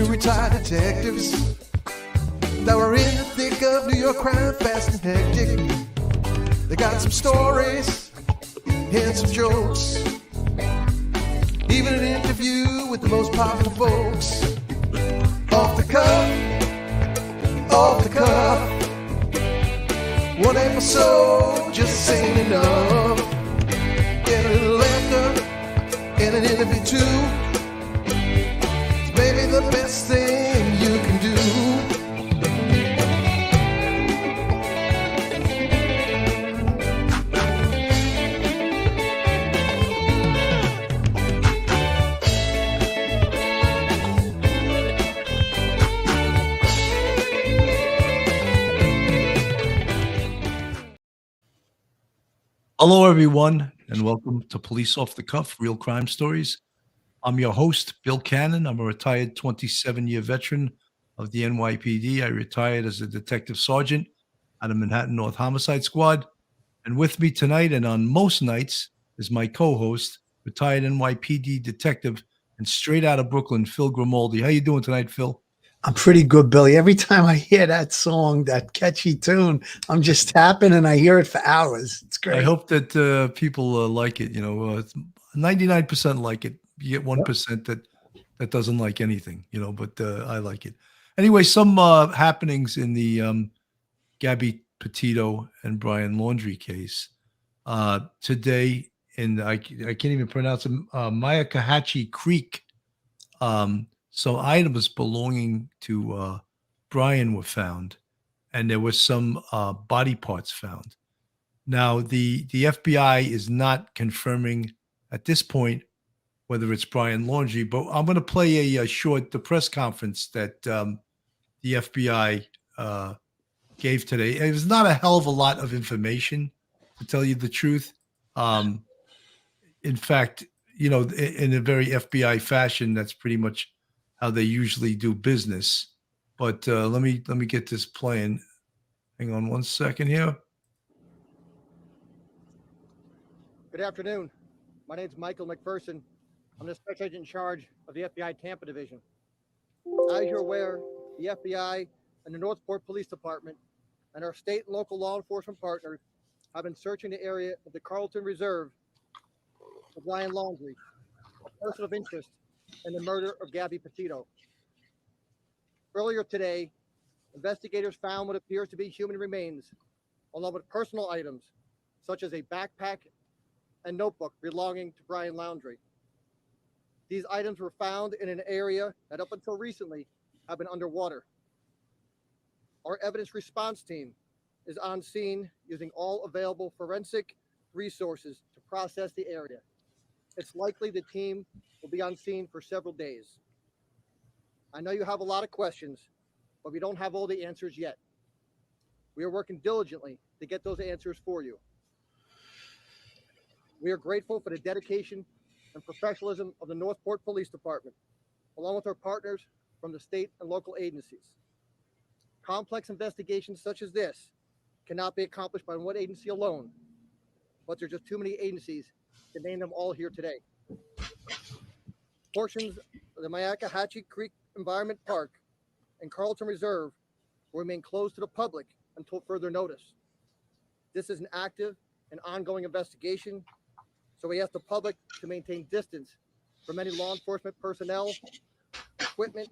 Two retired detectives that were in the thick of New York crime, fast and hectic. They got some stories and some jokes, even an interview with the most popular folks. Off the cuff, off the cuff. One episode just ain't enough. Get a little laughter and an interview too. It's maybe the best thing you can do. Hello, everyone, and welcome to Police Off the Cuff, Real Crime Stories. I'm your host, Bill Cannon. I'm a retired 27-year veteran of the NYPD. I retired as a detective sergeant at a Manhattan North Homicide Squad. And with me tonight and on most nights is my co-host, retired NYPD detective and straight out of Brooklyn, Phil Grimaldi. How you doing tonight, Phil? I'm pretty good, Billy. Every time I hear that song, that catchy tune, I'm just tapping and I hear it for hours. It's great. I hope that people like it. 99% like it. You get 1% that doesn't like anything, but I like it. Anyway, some happenings in the Gabby, Petito, and Brian Laundrie case. Today, I can't even pronounce it, Myakkahatchie Creek, some items belonging to Brian were found, and there were some body parts found. Now, the FBI is not confirming at this point whether it's Brian Laundrie, but I'm going to play the press conference that the FBI gave today. It was not a hell of a lot of information, to tell you the truth. In fact, in a very FBI fashion, that's pretty much how they usually do business. But let me get this playing. Hang on one second here. Good afternoon. My name is Michael McPherson. I'm the special agent in charge of the FBI Tampa Division. As you're aware, the FBI and the Northport Police Department and our state and local law enforcement partners have been searching the area of the Carlton Reserve for Brian Laundrie, a person of interest in the murder of Gabby Petito. Earlier today, investigators found what appears to be human remains, along with personal items such as a backpack and notebook belonging to Brian Laundrie. These items were found in an area that up until recently have been underwater. Our evidence response team is on scene using all available forensic resources to process the area. It's likely the team will be on scene for several days. I know you have a lot of questions, but we don't have all the answers yet. We are working diligently to get those answers for you. We are grateful for the dedication and professionalism of the Northport Police Department, along with our partners from the state and local agencies. Complex investigations such as this cannot be accomplished by one agency alone, but there's just too many agencies to name them all here today. Portions of the Myakkahatchie Creek Environment Park and Carlton Reserve will remain closed to the public until further notice. This is an active and ongoing investigation, so we ask the public to maintain distance from any law enforcement personnel, equipment,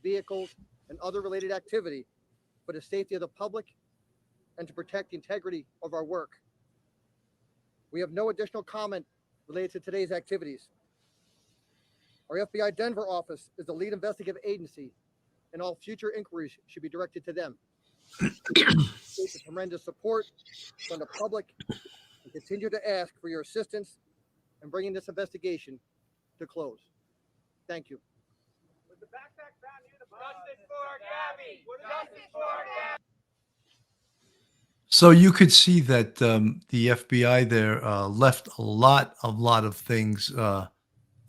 vehicles, and other related activity for the safety of the public and to protect the integrity of our work. We have no additional comment related to today's activities. Our FBI Denver office is the lead investigative agency, and all future inquiries should be directed to them. The tremendous support from the public and continue to ask for your assistance in bringing this investigation to close. Thank you. Was the backpack found near the justice for Gabby? Justice for Gabby. So you could see that the FBI there left a lot of things to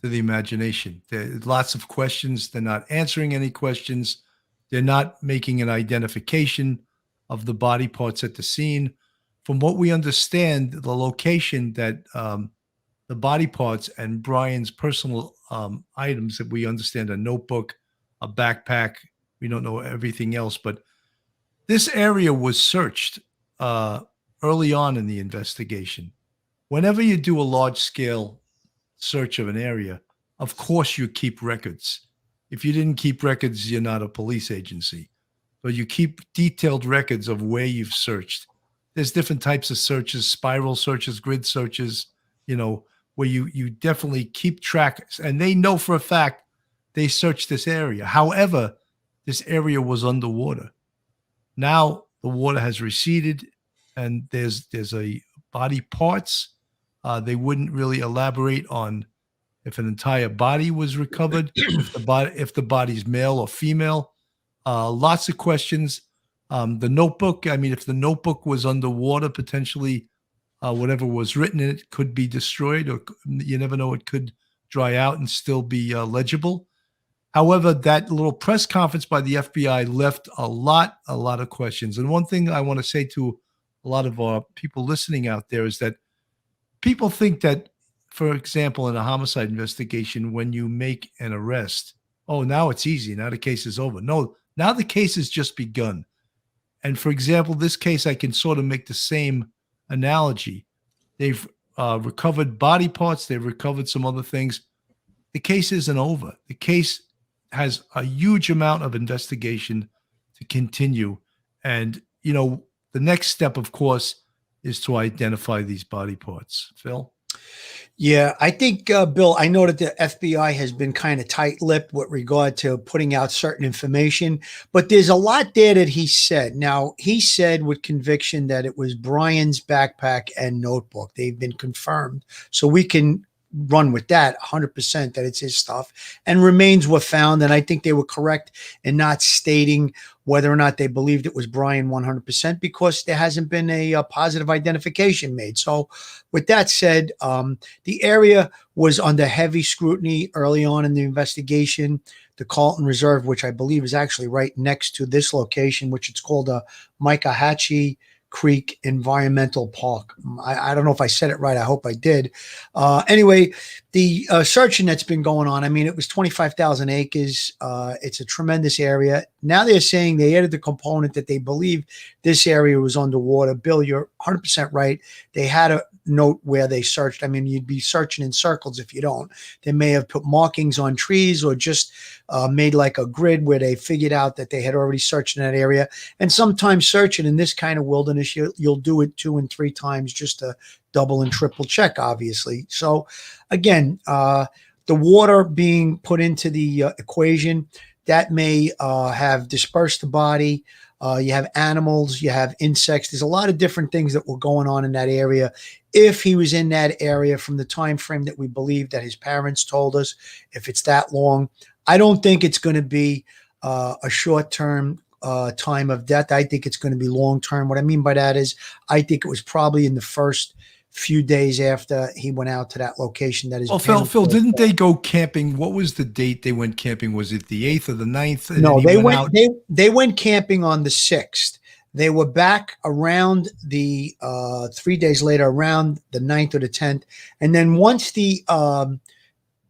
the imagination. There's lots of questions. They're not answering any questions. They're not making an identification of the body parts at the scene. From what we understand, the location that the body parts and Brian's personal items that we understand, a notebook, a backpack. We don't know everything else, but this area was searched early on in the investigation. Whenever you do a large-scale search of an area, of course you keep records. If you didn't keep records, you're not a police agency. But you keep detailed records of where you've searched. There's different types of searches, spiral searches, grid searches, where you definitely keep track. And they know for a fact they searched this area. However, this area was underwater. Now the water has receded and there's a body parts. They wouldn't really elaborate on if an entire body was recovered, if the body's male or female. Lots of questions. The notebook, if the notebook was underwater, potentially whatever was written in it could be destroyed, or you never know, it could dry out and still be legible. However, that little press conference by the FBI left a lot of questions. And one thing I want to say to a lot of our people listening out there is that people think that, for example, in a homicide investigation, when you make an arrest, oh, now it's easy. Now the case is over. No, now the case has just begun. And for example, this case, I can sort of make the same analogy. They've recovered body parts. They've recovered some other things. The case isn't over. The case has a huge amount of investigation to continue. And, the next step, of course, is to identify these body parts. Phil? Yeah, I think, Bill, I know that the FBI has been kind of tight-lipped with regard to putting out certain information, but there's a lot there that he said. Now, he said with conviction that it was Brian's backpack and notebook. They've been confirmed. So we can run with that 100% that it's his stuff, and remains were found. And I think they were correct in not stating whether or not they believed it was Brian 100%, because there hasn't been a positive identification made. So with that said, the area was under heavy scrutiny early on in the investigation. The Carlton Reserve, which I believe is actually right next to this location, which it's called a Myakkahatchie Creek Environmental Park. I don't know if I said it right. I hope I did. Anyway, the searching that's been going on, it was 25,000 acres. It's a tremendous area. Now they're saying they added the component that they believe this area was underwater. Bill, you're 100% right. They had a note where they searched. You'd be searching in circles if you don't. They may have put markings on trees, or just made like a grid where they figured out that they had already searched in that area. And sometimes searching in this kind of wilderness, you'll do it 2 and 3 times just to double and triple check, obviously. So again, the water being put into the equation, that may have dispersed the body. You have animals, you have insects. There's a lot of different things that were going on in that area. If he was in that area from the time frame that we believe that his parents told us, if it's that long, I don't think it's going to be a short-term time of death. I think it's going to be long-term. What I mean by that is I think it was probably in the first few days after he went out to that location. That is. Well, Phil, didn't they go camping? What was the date they went camping? Was it the 8th or the 9th? And no, they went camping on the 6th. They were back around the 3 days later, around the 9th or the 10th. And then once the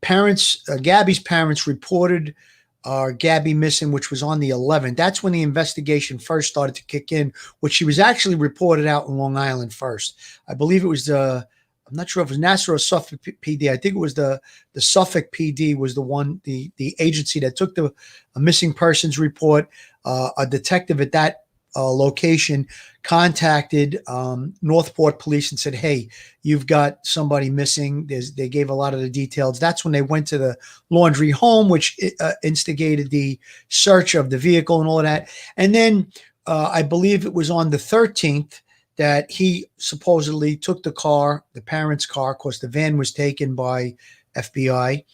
parents, Gabby's parents, reported Gabby missing, which was on the 11th, that's when the investigation first started to kick in, which she was actually reported out in Long Island first. I believe it was I'm not sure if it was Nassau or Suffolk PD. I think it was the Suffolk PD was the one, the agency that took the missing persons report. A detective at that location contacted Northport Police and said, hey, you've got somebody missing. They gave a lot of the details. That's when they went to the Laundrie home, which instigated the search of the vehicle and all of that. And then I believe it was on the 13th that he supposedly took the car, the parents' car. Of course, the van was taken by FBI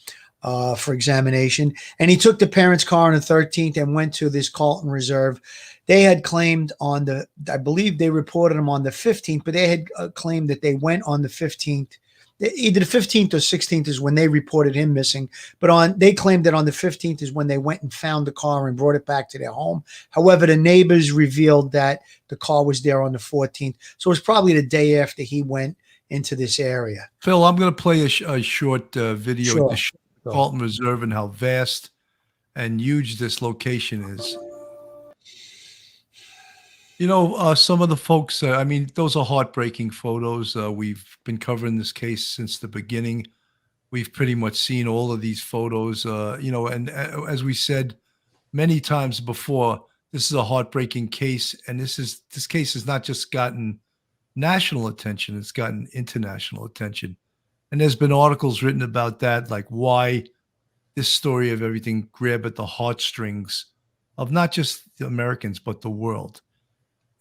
for examination. And he took the parents' car on the 13th and went to this Carlton Reserve. They had claimed I believe they reported him on the 15th, but they had claimed that they went on the 15th. Either the 15th or 16th is when they reported him missing, but they claimed that on the 15th is when they went and found the car and brought it back to their home. However, the neighbors revealed that the car was there on the 14th. So it was probably the day after he went into this area. Phil, I'm going to play a short video Sure. of the Carlton Reserve and how vast and huge this location is. Some of the folks, I mean, those are heartbreaking photos. We've been covering this case since the beginning. We've pretty much seen all of these photos, and as we said many times before, this is a heartbreaking case. And this case has not just gotten national attention, it's gotten international attention. And there's been articles written about that, like why this story of everything grab at the heartstrings of not just the Americans, but the world.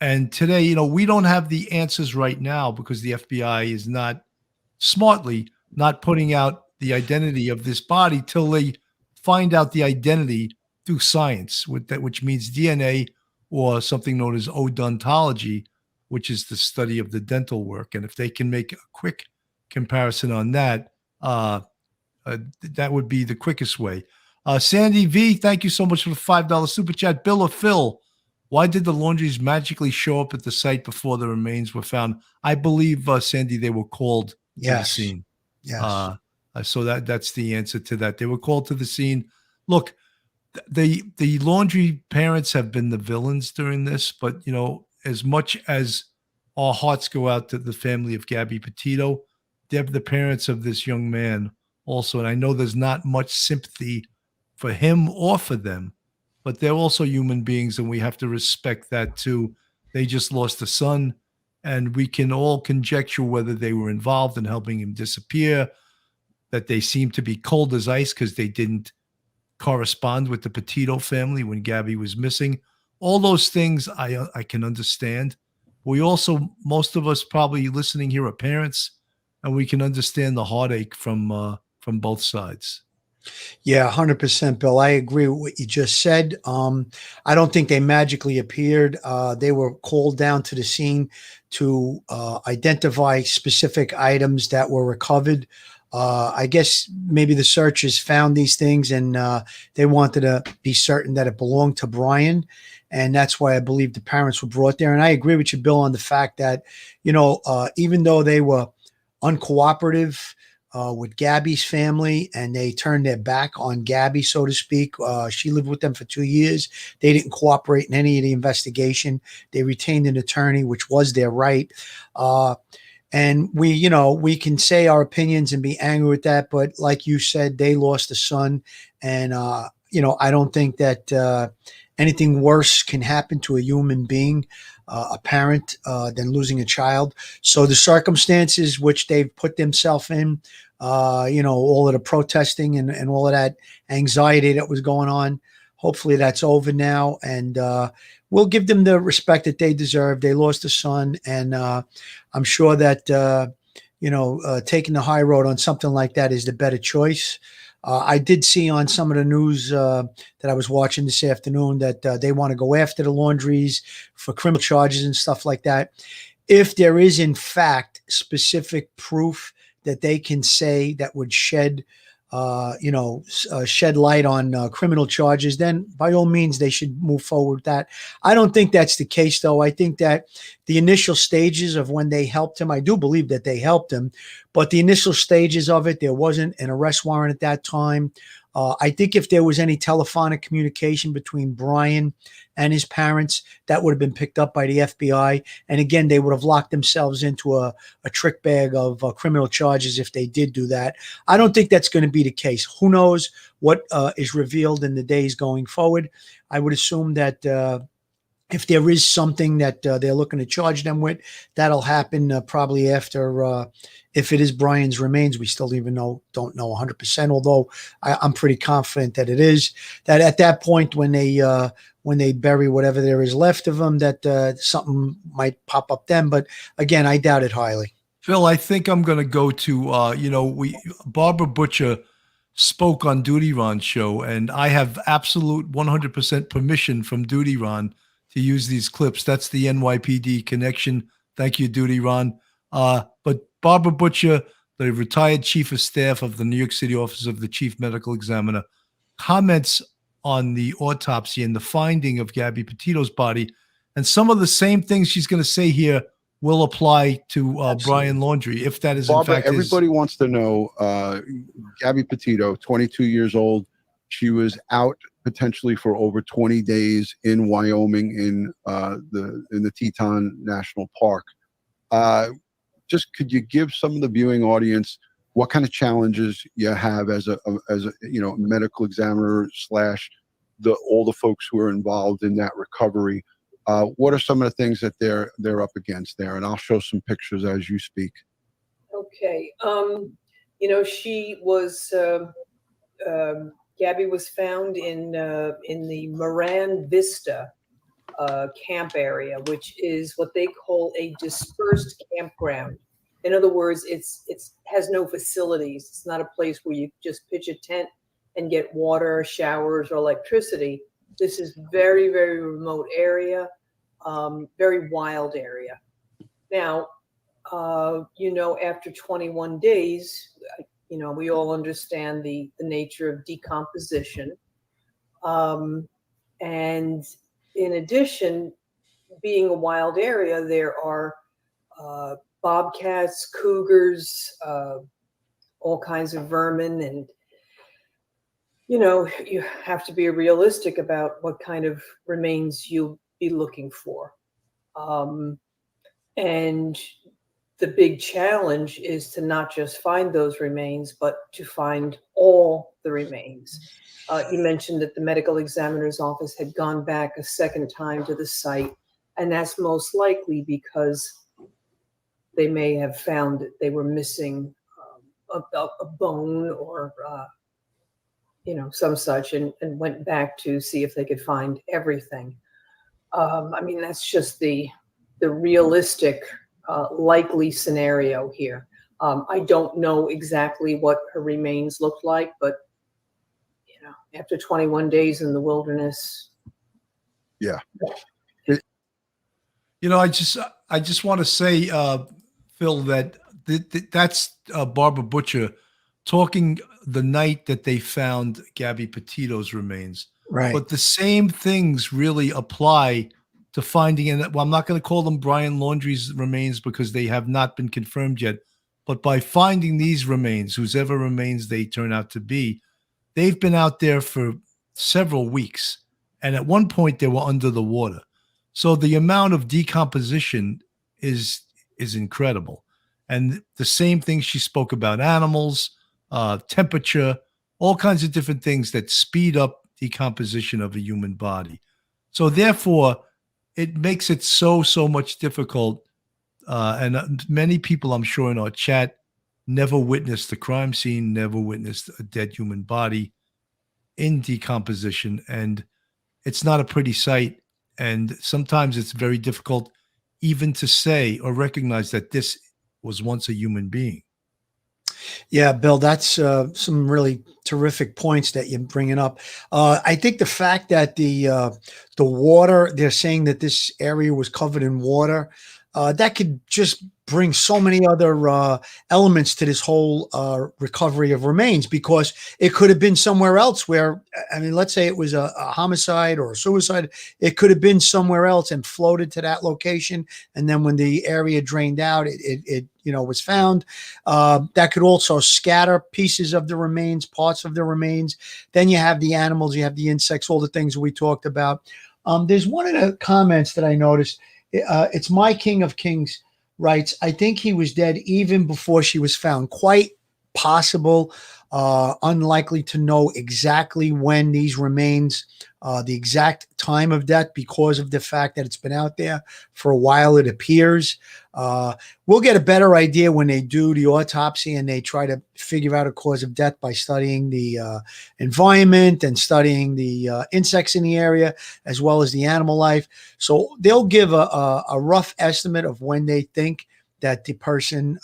And today, we don't have the answers right now because the FBI is not putting out the identity of this body till they find out the identity through science, which means DNA or something known as odontology, which is the study of the dental work. And if they can make a quick comparison on that, that would be the quickest way. Sandy V, thank you so much for the $5 super chat. Bill or Phil, why did the Laundries magically show up at the site before the remains were found? I believe, Sandy, they were called to the scene. Yes. So that's the answer to that. They were called to the scene. Look, the Laundrie parents have been the villains during this, but as much as our hearts go out to the family of Gabby Petito, they're the parents of this young man also. And I know there's not much sympathy for him or for them, but they're also human beings, and we have to respect that too. They just lost a son, and we can all conjecture whether they were involved in helping him disappear, that they seem to be cold as ice because they didn't correspond with the Petito family when Gabby was missing. All those things I can understand. We also, most of us probably listening here are parents, and we can understand the heartache from both sides. Yeah, 100%, Bill. I agree with what you just said. I don't think they magically appeared. They were called down to the scene to identify specific items that were recovered. I guess maybe the searchers found these things and they wanted to be certain that it belonged to Brian. And that's why I believe the parents were brought there. And I agree with you, Bill, on the fact that, even though they were uncooperative with Gabby's family and they turned their back on Gabby, so to speak, she lived with them for 2 years. They didn't cooperate in any of the investigation. They retained an attorney, which was their right. And we can say our opinions and be angry with that. But like you said, they lost a son. And, I don't think that anything worse can happen to a human being, a parent, than losing a child. So the circumstances which they've put themselves in, all of the protesting and all of that anxiety that was going on, hopefully that's over now. And we'll give them the respect that they deserve. They lost a son. And I'm sure that, taking the high road on something like that is the better choice. I did see on some of the news that I was watching this afternoon that they want to go after the Laundries for criminal charges and stuff like that. If there is, in fact, specific proof that they can say that would shed light on criminal charges, then by all means, they should move forward with that. I don't think that's the case, though. I think that the initial stages of when they helped him, I do believe that they helped him, but the initial stages of it, there wasn't an arrest warrant at that time. I think if there was any telephonic communication between Brian and his parents, that would have been picked up by the FBI. And again, they would have locked themselves into a trick bag of criminal charges if they did do that. I don't think that's going to be the case. Who knows what is revealed in the days going forward. I would assume that if there is something that they're looking to charge them with, that'll happen probably after, if it is Brian's remains. We still even don't know 100%, although I'm pretty confident that it is. That at that point, when they bury whatever there is left of them, that something might pop up then. But again, I doubt it highly. Phil, I think I'm going to go to, Barbara Butcher spoke on Duty Ron's show, and I have absolute 100% permission from Duty Ron to use these clips. That's the NYPD connection. Thank you, Duty Ron. But Barbara Butcher, the retired chief of staff of the New York City Office of the Chief Medical Examiner, comments on the autopsy and the finding of Gabby Petito's body. And some of the same things she's going to say here will apply to Brian Laundrie, if that is Barbara, in fact everybody wants to know, Gabby Petito, 22 years old. She was out potentially for over 20 days in Wyoming in the Teton National Park. Just could you give some of the viewing audience what kind of challenges you have as a medical examiner slash all the folks who are involved in that recovery? What are some of the things that they're up against there? And I'll show some pictures as you speak. Okay. She was Gabby was found in the Moran Vista camp area, which is what they call a dispersed campground. In other words, it has no facilities. It's not a place where you just pitch a tent and get water, showers, or electricity. This is very, very remote area, very wild area. Now, after 21 days, we all understand the nature of decomposition. And in addition, being a wild area, there are bobcats, cougars, all kinds of vermin. And, you have to be realistic about what kind of remains you'll be looking for. And the big challenge is to not just find those remains, but to find all the remains. You mentioned that the medical examiner's office had gone back a second time to the site, and that's most likely because they may have found that they were missing a bone or some such, and went back to see if they could find everything. That's just the realistic likely scenario here. I don't know exactly what her remains looked like, but after 21 days in the wilderness. Yeah. I just want to say, Phil, that that's Barbara Butcher talking the night that they found Gabby Petito's remains. Right. But the same things really apply to finding, and I'm not going to call them Brian Laundrie's remains because they have not been confirmed yet. But by finding these remains, whosever remains they turn out to be, they've been out there for several weeks. And at one point they were under the water. So the amount of decomposition is incredible. And the same thing she spoke about, animals, temperature, all kinds of different things that speed up decomposition of a human body. So therefore, it makes it so much difficult. And many people, I'm sure, in our chat never witnessed the crime scene, never witnessed a dead human body in decomposition. And it's not a pretty sight. And sometimes it's very difficult even to say or recognize that this was once a human being. Yeah, Bill, that's some really terrific points that you're bringing up. I think the fact that the water, they're saying that this area was covered in water, that could just bring so many other elements to this whole recovery of remains, because it could have been somewhere else where, let's say it was a homicide or a suicide. It could have been somewhere else and floated to that location. And then when the area drained out, it was found. That could also scatter pieces of the remains, parts of the remains. Then you have the animals, you have the insects, all the things we talked about. There's one of the comments that I noticed. It's My King of Kings writes, I think he was dead even before she was found. Quite possible, unlikely to know exactly when these remains, the exact time of death, because of the fact that it's been out there for a while, it appears. We'll get a better idea when they do the autopsy and they try to figure out a cause of death by studying the environment and studying the insects in the area, as well as the animal life. So they'll give a rough estimate of when they think that the person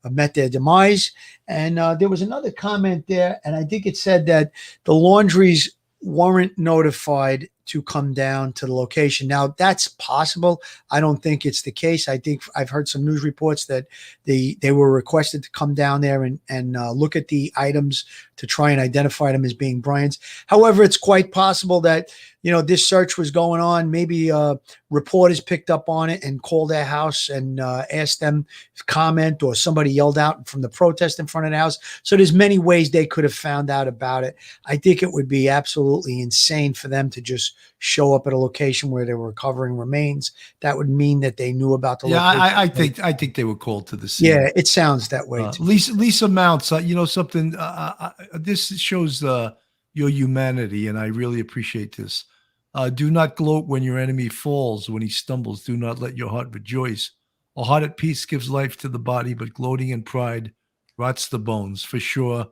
met their demise. And there was another comment there, and I think it said that the Laundries weren't notified to come down to the location. Now, that's possible. I don't think it's the case. I think I've heard some news reports that they were requested to come down there and look at the items to try and identify them as being Brian's. However, it's quite possible that, this search was going on. Maybe reporters picked up on it and called their house and asked them to comment, or somebody yelled out from the protest in front of the house. So there's many ways they could have found out about it. I think it would be absolutely insane for them to just show up at a location where they were recovering remains. That would mean that they knew about the location. I think they were called to the scene. Yeah, it sounds that way. Lisa Mounts, something. This shows your humanity, and I really appreciate this. Do not gloat when your enemy falls, when he stumbles. Do not let your heart rejoice. A heart at peace gives life to the body, but gloating in pride rots the bones. For sure.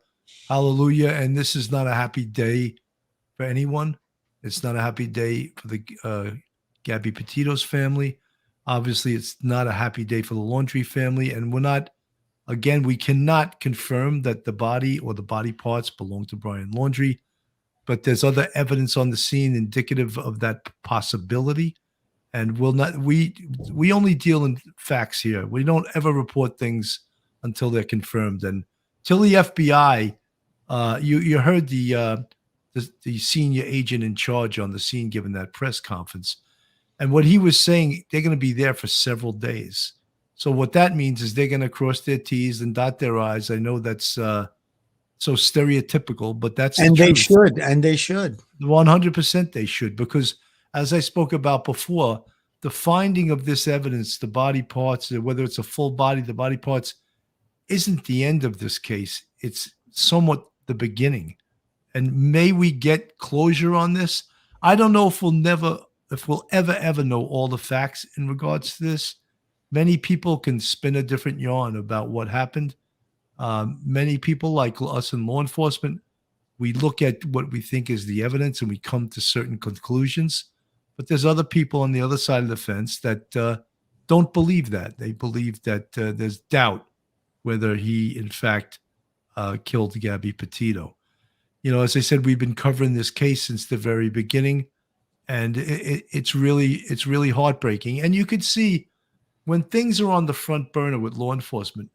Hallelujah. And this is not a happy day for anyone. It's not a happy day for the Gabby Petito's family. Obviously, it's not a happy day for the Laundrie family. And we cannot confirm that the body or the body parts belong to Brian Laundrie. But there's other evidence on the scene indicative of that possibility. And we only deal in facts here. We don't ever report things until they're confirmed. And till the FBI, you heard the senior agent in charge on the scene giving that press conference. And what he was saying, they're going to be there for several days. So what that means is they're going to cross their T's and dot their I's. I know that's so stereotypical, but that's and the they truth. should, and they should. 100% they should, because as I spoke about before, the finding of this evidence, the body parts, whether it's a full body, the body parts, isn't the end of this case. It's somewhat the beginning. And may we get closure on this? I don't know if we'll ever know all the facts in regards to this. Many people can spin a different yarn about what happened. Many people, like us in law enforcement, we look at what we think is the evidence and we come to certain conclusions. But there's other people on the other side of the fence that don't believe that. They believe that there's doubt whether he, in fact, killed Gabby Petito. As I said, we've been covering this case since the very beginning, and it's really heartbreaking. And you could see when things are on the front burner with law enforcement,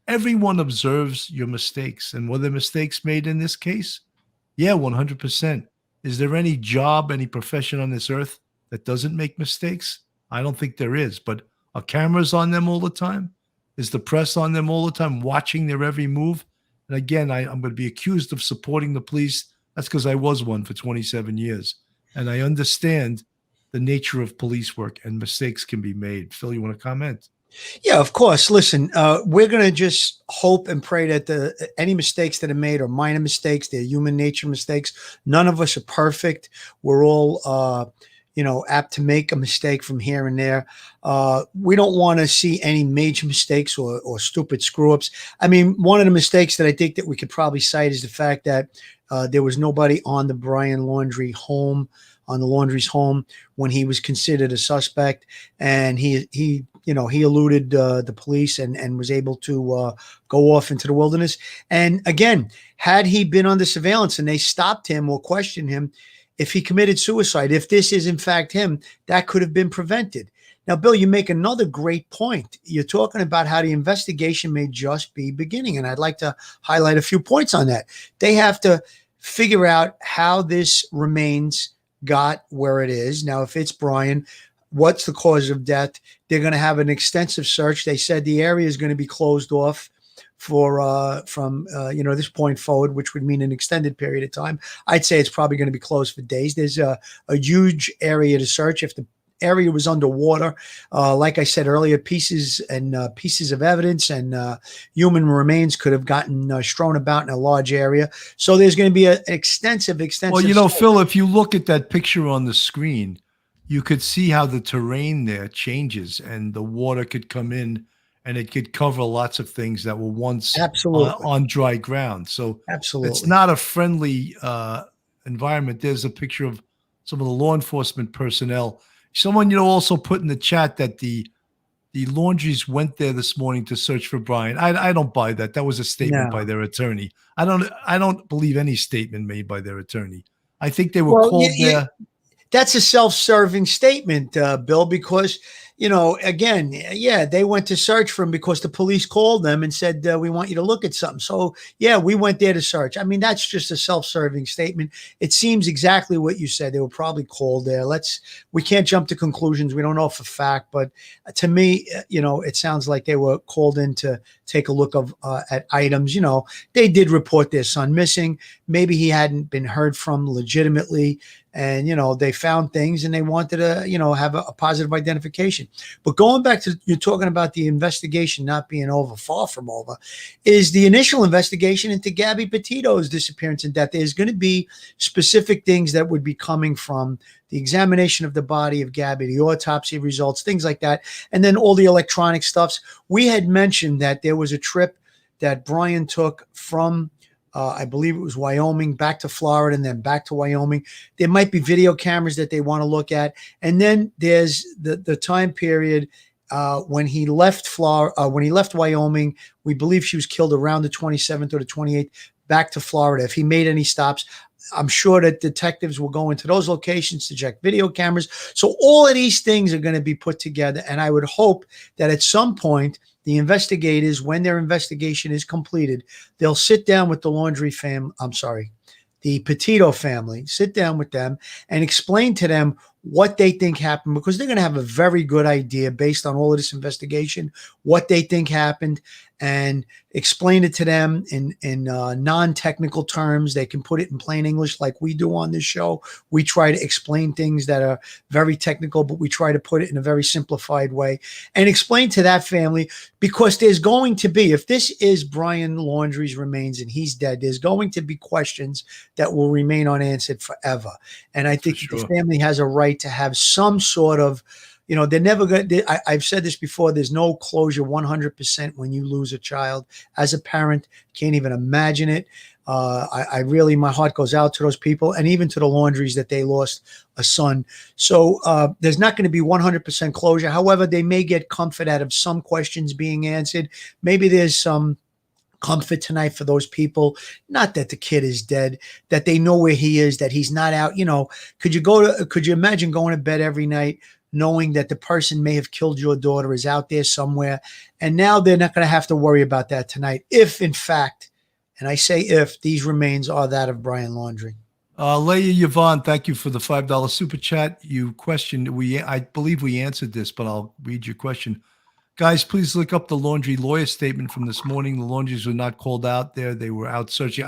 everyone observes your mistakes. And were there mistakes made in this case? Yeah, 100%. Is there any job, any profession on this earth that doesn't make mistakes? I don't think there is. But are cameras on them all the time? Is the press on them all the time, watching their every move? And again, I'm going to be accused of supporting the police. That's because I was one for 27 years. And I understand the nature of police work, and mistakes can be made. Phil, you want to comment? Yeah, of course. Listen, we're going to just hope and pray that any mistakes that are made are minor mistakes. They're human nature mistakes. None of us are perfect. We're all, apt to make a mistake from here and there. We don't want to see any major mistakes or stupid screw-ups. I mean, one of the mistakes that I think that we could probably cite is the fact that there was nobody on the Brian Laundrie home, on the Laundrie's home, when he was considered a suspect, and he eluded the police and was able to go off into the wilderness. And again, had he been under surveillance and they stopped him or questioned him, if he committed suicide, if this is in fact him, that could have been prevented. Now, Bill, you make another great point. You're talking about how the investigation may just be beginning, and I'd like to highlight a few points on that. They have to figure out how this remains got where it is. Now, if it's Brian, what's the cause of death? They're going to have an extensive search. They said the area is going to be closed off from this point forward, which would mean an extended period of time. I'd say it's probably going to be closed for days. There's a huge area to search. If the area was underwater, like I said earlier, pieces of evidence and human remains could have gotten strewn about in a large area. So there's going to be an extensive. Well, Phil, if you look at that picture on the screen, you could see how the terrain there changes, and the water could come in and it could cover lots of things that were once on dry ground. So it's not a friendly environment. There's a picture of some of the law enforcement personnel. Someone, also put in the chat that the Laundries went there this morning to search for Brian. I don't buy that. That was a statement by their attorney. I don't believe any statement made by their attorney. I think they were called there. That's a self-serving statement, Bill, because, again, yeah, they went to search for him because the police called them and said, we want you to look at something. So, yeah, we went there to search. I mean, that's just a self-serving statement. It seems exactly what you said. They were probably called there. We can't jump to conclusions. We don't know for a fact, but to me, it sounds like they were called in to take a look at items. They did report their son missing. Maybe he hadn't been heard from legitimately. And, they found things and they wanted to, have a positive identification. But going back to, you're talking about the investigation not being over, far from over, is the initial investigation into Gabby Petito's disappearance and death. There's going to be specific things that would be coming from the examination of the body of Gabby, the autopsy results, things like that. And then all the electronic stuffs. We had mentioned that there was a trip that Brian took from I believe it was Wyoming, back to Florida, and then back to Wyoming. There might be video cameras that they want to look at. And then there's the time period when he left Florida, when he left Wyoming. We believe she was killed around the 27th or the 28th, back to Florida. If he made any stops, I'm sure that detectives will go into those locations to check video cameras. So all of these things are going to be put together. And I would hope that at some point, the investigators, when their investigation is completed, they'll sit down with the the Petito family, sit down with them and explain to them what they think happened, because they're going to have a very good idea based on all of this investigation, what they think happened, and explain it to them in non-technical terms. They can put it in plain English like we do on this show. We try to explain things that are very technical, but we try to put it in a very simplified way and explain to that family, because there's going to be, if this is Brian Laundrie's remains and he's dead, there's going to be questions that will remain unanswered forever. And I think the family has a right to have some sort of, they're never going to, I've said this before, there's no closure 100% when you lose a child. As a parent, can't even imagine it. I really, my heart goes out to those people, and even to the Laundries that they lost a son. So there's not going to be 100% closure. However, they may get comfort out of some questions being answered. Maybe there's some comfort tonight for those people, not that the kid is dead, that they know where he is, that he's not out. Could you imagine going to bed every night knowing that the person may have killed your daughter is out there somewhere? And now they're not going to have to worry about that tonight, if in fact, and I say if, these remains are that of Brian Laundrie. Leah Yvonne, thank you for the $5 super chat. You questioned, I believe we answered this, but I'll read your question. Guys, please look up the Laundrie lawyer statement from this morning. The Laundries were not called out there. They were out searching.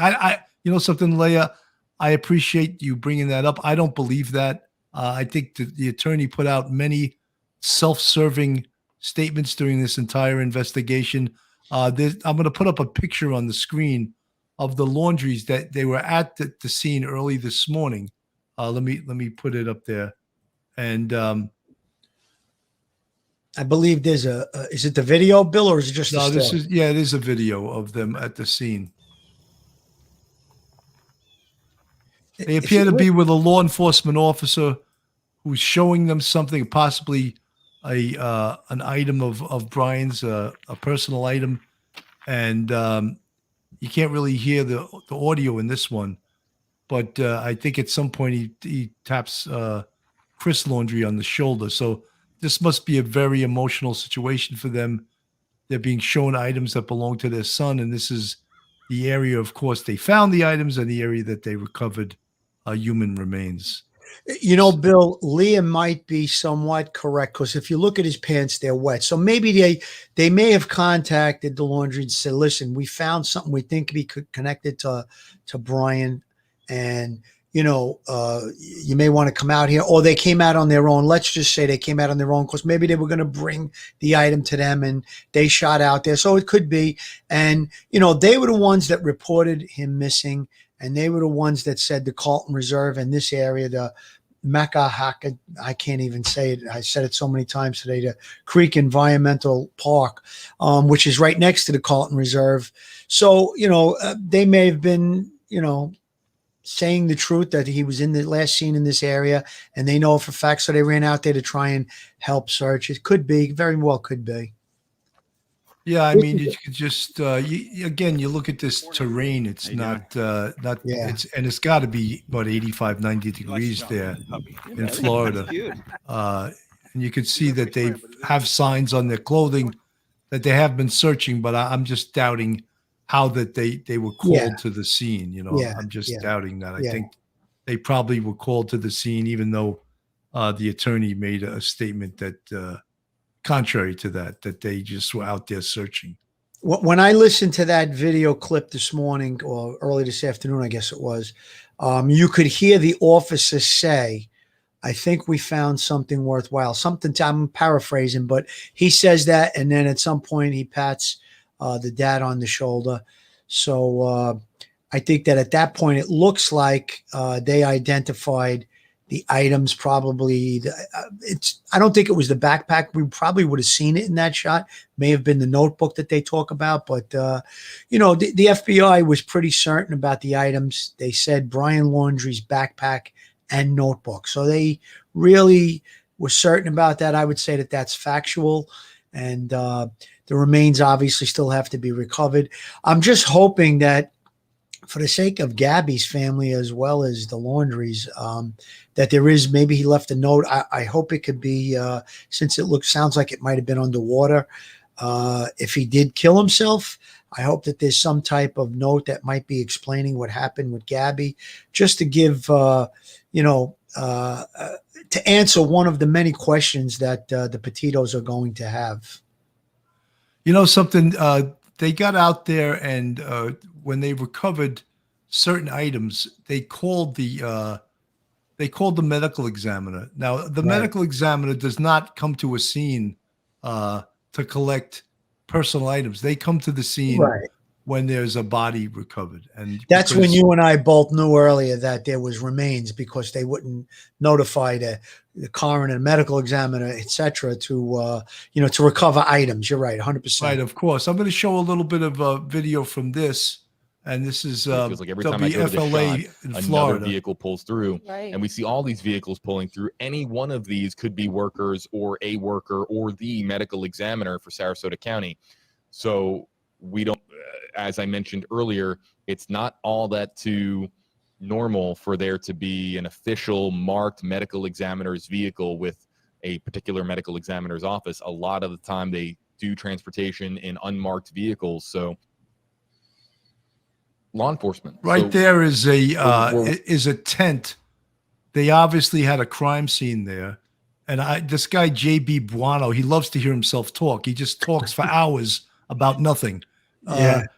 Something, Leah, I appreciate you bringing that up. I don't believe that. I think the attorney put out many self-serving statements during this entire investigation. I'm going to put up a picture on the screen of the Laundries that they were at the scene early this morning. Let me put it up there. And I believe there's is it the video, Bill, or is it just no? It is a video of them at the scene. They appear to be with a law enforcement officer who's showing them something, possibly an item of Brian's, a personal item, and you can't really hear the audio in this one, but I think at some point he taps Chris Laundrie on the shoulder. So this must be a very emotional situation for them. They're being shown items that belong to their son, and this is the area, of course, they found the items, and the area that they recovered human remains. Bill, Leah might be somewhat correct, because if you look at his pants, they're wet. So maybe they may have contacted the Laundrie and said, listen, we found something we think could be connected to Brian, and you may want to come out here. Or they came out on their own. Let's just say they came out on their own, because maybe they were going to bring the item to them and they shot out there. So it could be. And, they were the ones that reported him missing. And they were the ones that said the Carlton Reserve in this area, the Myakkahatchie, I can't even say it. I said it so many times today, the Creek Environmental Park, which is right next to the Carlton Reserve. So, they may have been, saying the truth that he was in the last scene in this area, and they know for a fact. So they ran out there to try and help search. It could be, very well could be. Yeah, I mean, you could just again, you look at this terrain. It's not Yeah. it's got to be about 85, 90 degrees there in Florida. And you can see that they have signs on their clothing that they have been searching, but I'm just doubting how that they were called to the scene. You know, Yeah, I'm just yeah, doubting that. I yeah. think they probably were called to the scene, even though the attorney made a statement that contrary to that they just were out there searching. When I listened to that video clip this morning or early this afternoon, I guess it was, you could hear the officer say, I think we found something worthwhile. I'm paraphrasing, but he says that, and then at some point he pats the dad on the shoulder. So I think that at that point it looks like they identified the items. Probably I don't think it was the backpack. We probably would have seen it in that shot. May have been the notebook that they talk about, but the FBI was pretty certain about the items. They said Brian Laundrie's backpack and notebook. So they really were certain about that. I would say that that's factual, and the remains obviously still have to be recovered. I'm just hoping that for the sake of Gabby's family as well as the Laundries, that there is, maybe he left a note. I hope it could be, since it sounds like it might have been underwater. If he did kill himself, I hope that there's some type of note that might be explaining what happened with Gabby, just to give, to answer one of the many questions that the Petitos are going to have. You know something, they got out there and when they recovered certain items, they called the medical examiner. Now, the medical examiner does not come to a scene to collect personal items. They come to the scene when there's a body recovered, and that's when you and I both knew earlier that there was remains, because they wouldn't notify the coroner and medical examiner, etc., to recover items. You're right, 100%. Right, of course. I'm going to show a little bit of a video from this, and this is it feels like every time I go to the shot, in another Florida. vehicle pulls through, and we see all these vehicles pulling through. Any one of these could be workers or a worker or the medical examiner for Sarasota County. So we don't, as I mentioned earlier, it's not all that too normal for there to be an official marked medical examiner's vehicle with a particular medical examiner's office. A lot of the time they do transportation in unmarked vehicles. So law enforcement. Right, so there is a tent. They obviously had a crime scene there. And this guy, JB Buono, he loves to hear himself talk. He just talks for hours about nothing. And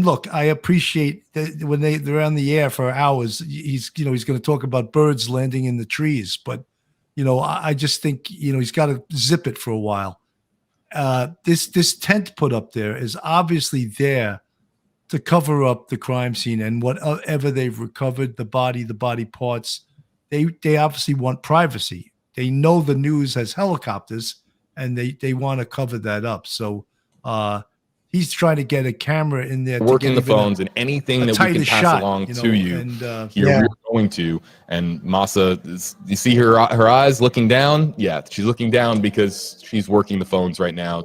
look, I appreciate that when they're on the air for hours, he's going to talk about birds landing in the trees. But, I just think, he's got to zip it for a while. This tent put up there is obviously there to cover up the crime scene, and whatever they've recovered, the body parts, they obviously want privacy. They know the news has helicopters, and they want to cover that up. So he's trying to get a camera in there, working the phones and anything that we can pass along to you. And here we're going to. And Masa, you see her eyes looking down? Yeah, she's looking down because she's working the phones right now.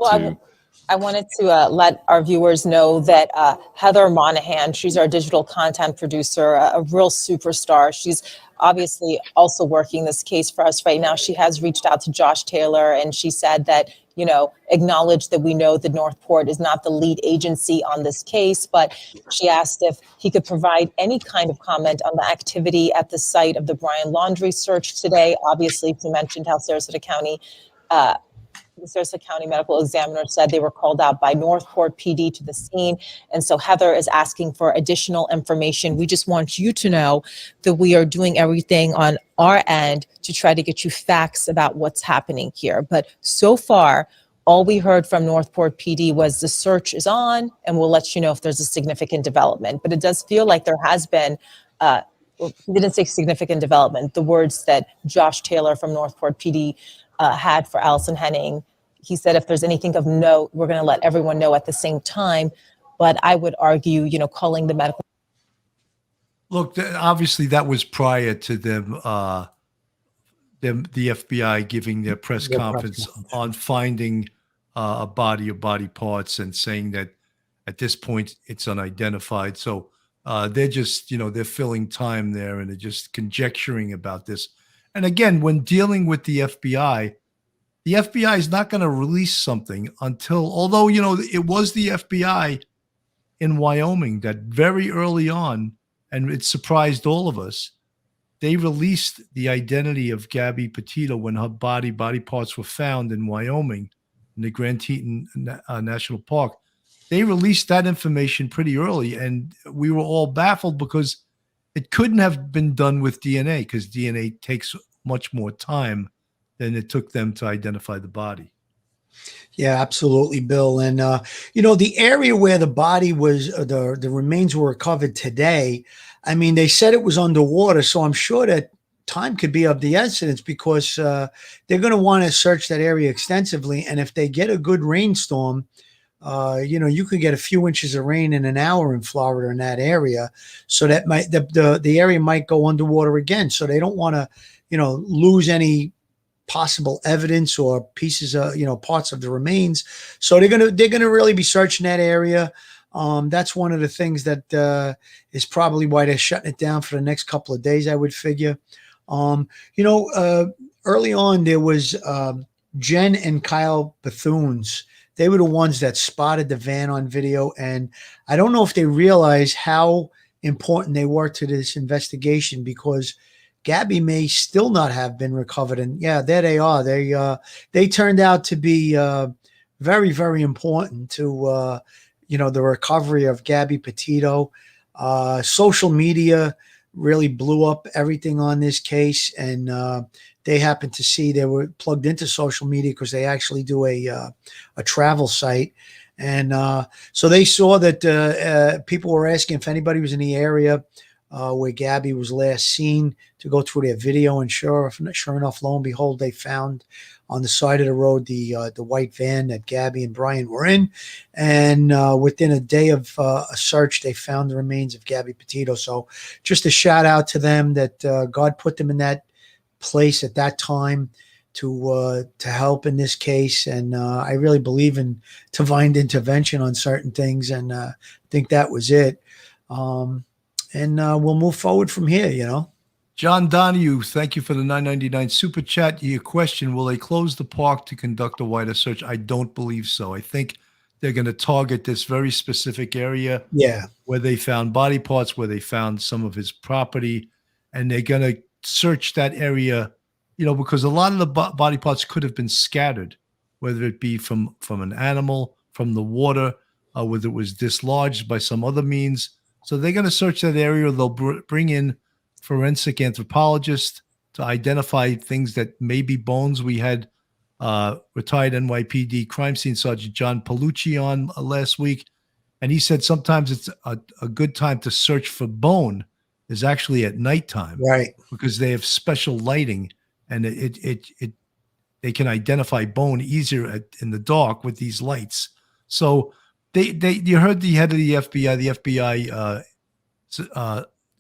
I wanted to let our viewers know that Heather Monahan, she's our digital content producer, a real superstar. She's obviously also working this case for us right now. She has reached out to Josh Taylor, and she said that, acknowledged that we know that Northport is not the lead agency on this case, but she asked if he could provide any kind of comment on the activity at the site of the Brian Laundrie search today. Obviously, he mentioned how Sarasota County the Sarasota County Medical Examiner said they were called out by Northport PD to the scene. And so Heather is asking for additional information. We just want you to know that we are doing everything on our end to try to get you facts about what's happening here. But so far, all we heard from Northport PD was the search is on, and we'll let you know if there's a significant development. But it does feel like there has been, he didn't say significant development, the words that Josh Taylor from Northport PD had for Allison Henning. He said if there's anything of note, we're going to let everyone know at the same time. But I would argue, calling the medical. Look, obviously that was prior to them, the FBI giving their press conference on finding a body or body parts and saying that at this point it's unidentified. So they're just, they're filling time there and they're just conjecturing about this. And again, when dealing with the FBI is not going to release something until, although, it was the FBI in Wyoming that very early on, and it surprised all of us, they released the identity of Gabby Petito when her body parts were found in Wyoming in the Grand Teton National Park. They released that information pretty early, and we were all baffled because it couldn't have been done with DNA because DNA takes much more time than it took them to identify the body. Yeah, absolutely, Bill. And, the area where the body was, the remains were recovered today, I mean, they said it was underwater. So I'm sure that time could be of the essence because they're going to want to search that area extensively. And if they get a good rainstorm, you could get a few inches of rain in an hour in Florida in that area. So that might, the area might go underwater again. So they don't want to, lose any possible evidence or pieces of, parts of the remains. So they're going to really be searching that area. That's one of the things that is probably why they're shutting it down for the next couple of days, I would figure. Early on there was Jen and Kyle Bethunes. They were the ones that spotted the van on video. And I don't know if they realize how important they were to this investigation because Gabby may still not have been recovered. And yeah, there they are. They turned out to be very, very important to, the recovery of Gabby Petito. Social media really blew up everything on this case. And they happened to see they were plugged into social media because they actually do a travel site. And so they saw that people were asking if anybody was in the area where Gabby was last seen to go through their video. And sure enough, lo and behold, they found on the side of the road the white van that Gabby and Brian were in. And within a day of a search, they found the remains of Gabby Petito. So just a shout out to them that God put them in that place at that time to help in this case. And I really believe in divine intervention on certain things. And I think that was it. And we'll move forward from here, John Donahue, thank you for the $9.99 super chat. Your question, will they close the park to conduct a wider search? I don't believe so. I think they're going to target this very specific area where they found body parts, where they found some of his property, and they're going to search that area, because a lot of the body parts could have been scattered, whether it be from an animal, from the water, whether it was dislodged by some other means. So they're going to search that area. They'll bring in forensic anthropologists to identify things that may be bones. We had retired NYPD crime scene sergeant John Palucci on last week, and he said sometimes it's a good time to search for bone is actually at nighttime, right? Because they have special lighting, and they can identify bone easier in the dark with these lights. So you heard the head of the FBI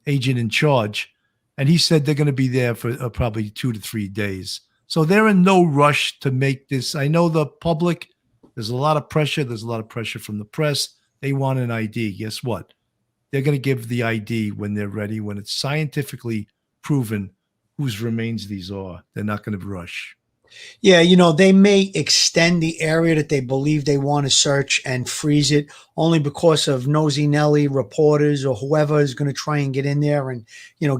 agent in charge, and he said they're going to be there for probably 2 to 3 days. So they're in no rush to make this. I know the public, there's a lot of pressure. There's a lot of pressure from the press. They want an ID. Guess what? They're going to give the ID when they're ready, when it's scientifically proven whose remains these are. They're not going to rush. Yeah, they may extend the area that they believe they want to search and freeze it only because of nosy Nelly reporters or whoever is going to try and get in there and,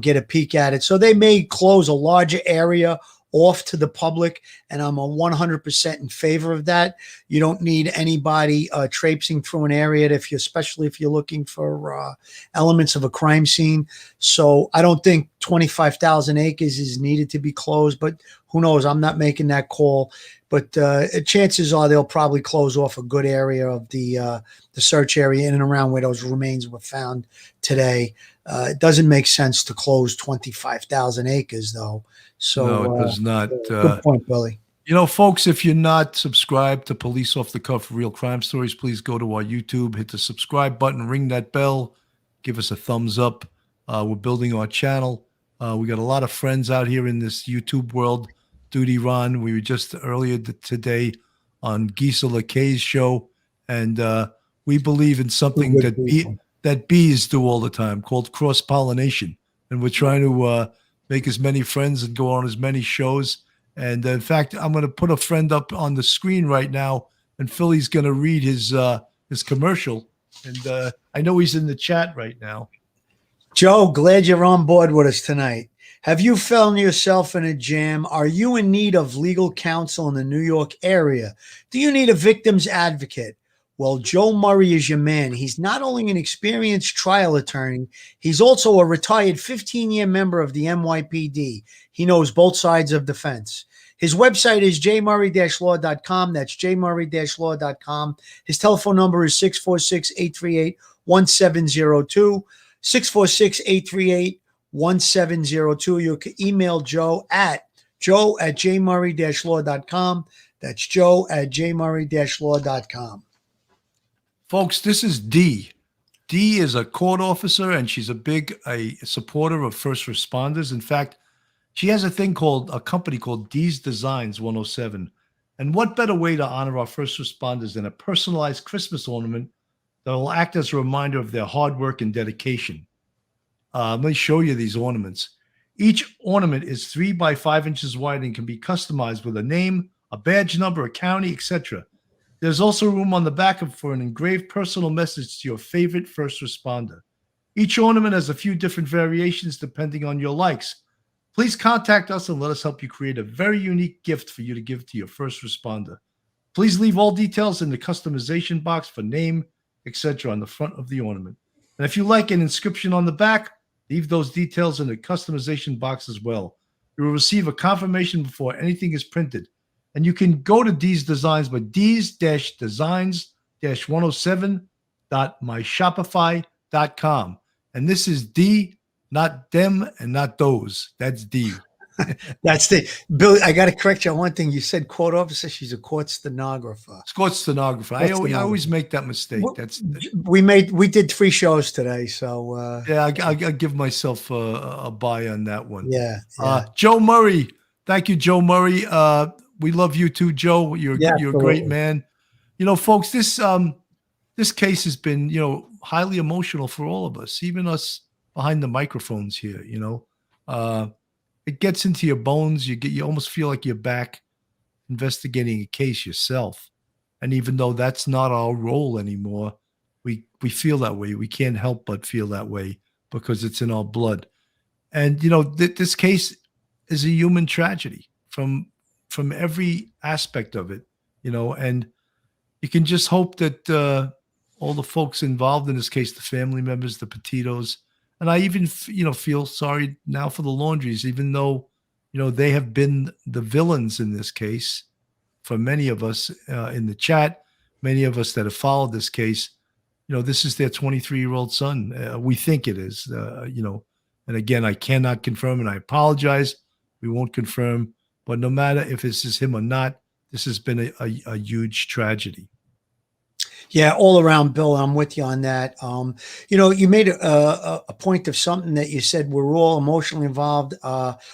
get a peek at it. So they may close a larger area off to the public, and I'm 100% in favor of that. You don't need anybody traipsing through an area especially if you're looking for elements of a crime scene. So I don't think 25,000 acres is needed to be closed, but who knows? I'm not making that call. But chances are they'll probably close off a good area of the search area in and around where those remains were found today. It doesn't make sense to close 25,000 acres, though. So no, it does not. Good point, Billy. Folks, if you're not subscribed to Police Off the Cuff Real Crime Stories, please go to our YouTube, hit the subscribe button, ring that bell, give us a thumbs up. We're building our channel. We got a lot of friends out here in this YouTube world. Duty Ron, we were just earlier today on Gisela K's show, and we believe in something that bees do all the time called cross-pollination, and we're trying to make as many friends and go on as many shows. And in fact, I'm going to put a friend up on the screen right now, and Philly's going to read his commercial. And I know he's in the chat right now. Joe, glad you're on board with us tonight. Have you found yourself in a jam? Are you in need of legal counsel in the New York area? Do you need a victim's advocate? Well, Joe Murray is your man. He's not only an experienced trial attorney, he's also a retired 15-year member of the NYPD. He knows both sides of the fence. His website is jmurray-law.com. That's jmurray-law.com. His telephone number is 646-838-1702. 646-838-1702. You can email Joe at jmurray-law.com. That's Joe at jmurray-law.com. Folks, this is Dee. Dee is a court officer, and she's a supporter of first responders. In fact, she has a company called Dee's Designs 107. And what better way to honor our first responders than a personalized Christmas ornament that will act as a reminder of their hard work and dedication. Let me show you these ornaments. Each ornament is 3 by 5 inches wide and can be customized with a name, a badge number, a county, etc. There's also room on the back for an engraved personal message to your favorite first responder. Each ornament has a few different variations depending on your likes. Please contact us and let us help you create a very unique gift for you to give to your first responder. Please leave all details in the customization box for name, etc. on the front of the ornament. And if you like an inscription on the back, leave those details in the customization box as well. You will receive a confirmation before anything is printed. And you can go to Dee's Designs, but Dee's-designs-107.myshopify.com. And this is Dee, not them and not those. That's Dee. That's the Bill. I got to correct you on one thing. You said court officer. She's a court stenographer. Court stenographer. I always make that mistake. We did 3 shows today, so yeah, I'll give myself a buy on that one. Yeah. Joe Murray. Thank you, Joe Murray. We love you too, Joe. You're a great man. You know, folks, this case has been, highly emotional for all of us, even us behind the microphones here. It gets into your bones. You almost feel like you're back investigating a case yourself. And even though that's not our role anymore, we feel that way. We can't help but feel that way because it's in our blood. And this case is a human tragedy from every aspect of it, and you can just hope that all the folks involved in this case, the family members, the Petitos, and I even, feel sorry now for the Laundries, even though, they have been the villains in this case for many of us in the chat, many of us that have followed this case. This is their 23-year-old son. We think it is, and again, I cannot confirm, and I apologize. We won't confirm, but no matter if this is him or not, this has been a huge tragedy. Yeah, all around, Bill. I'm with you on that. You made a point of something that you said we're all emotionally involved.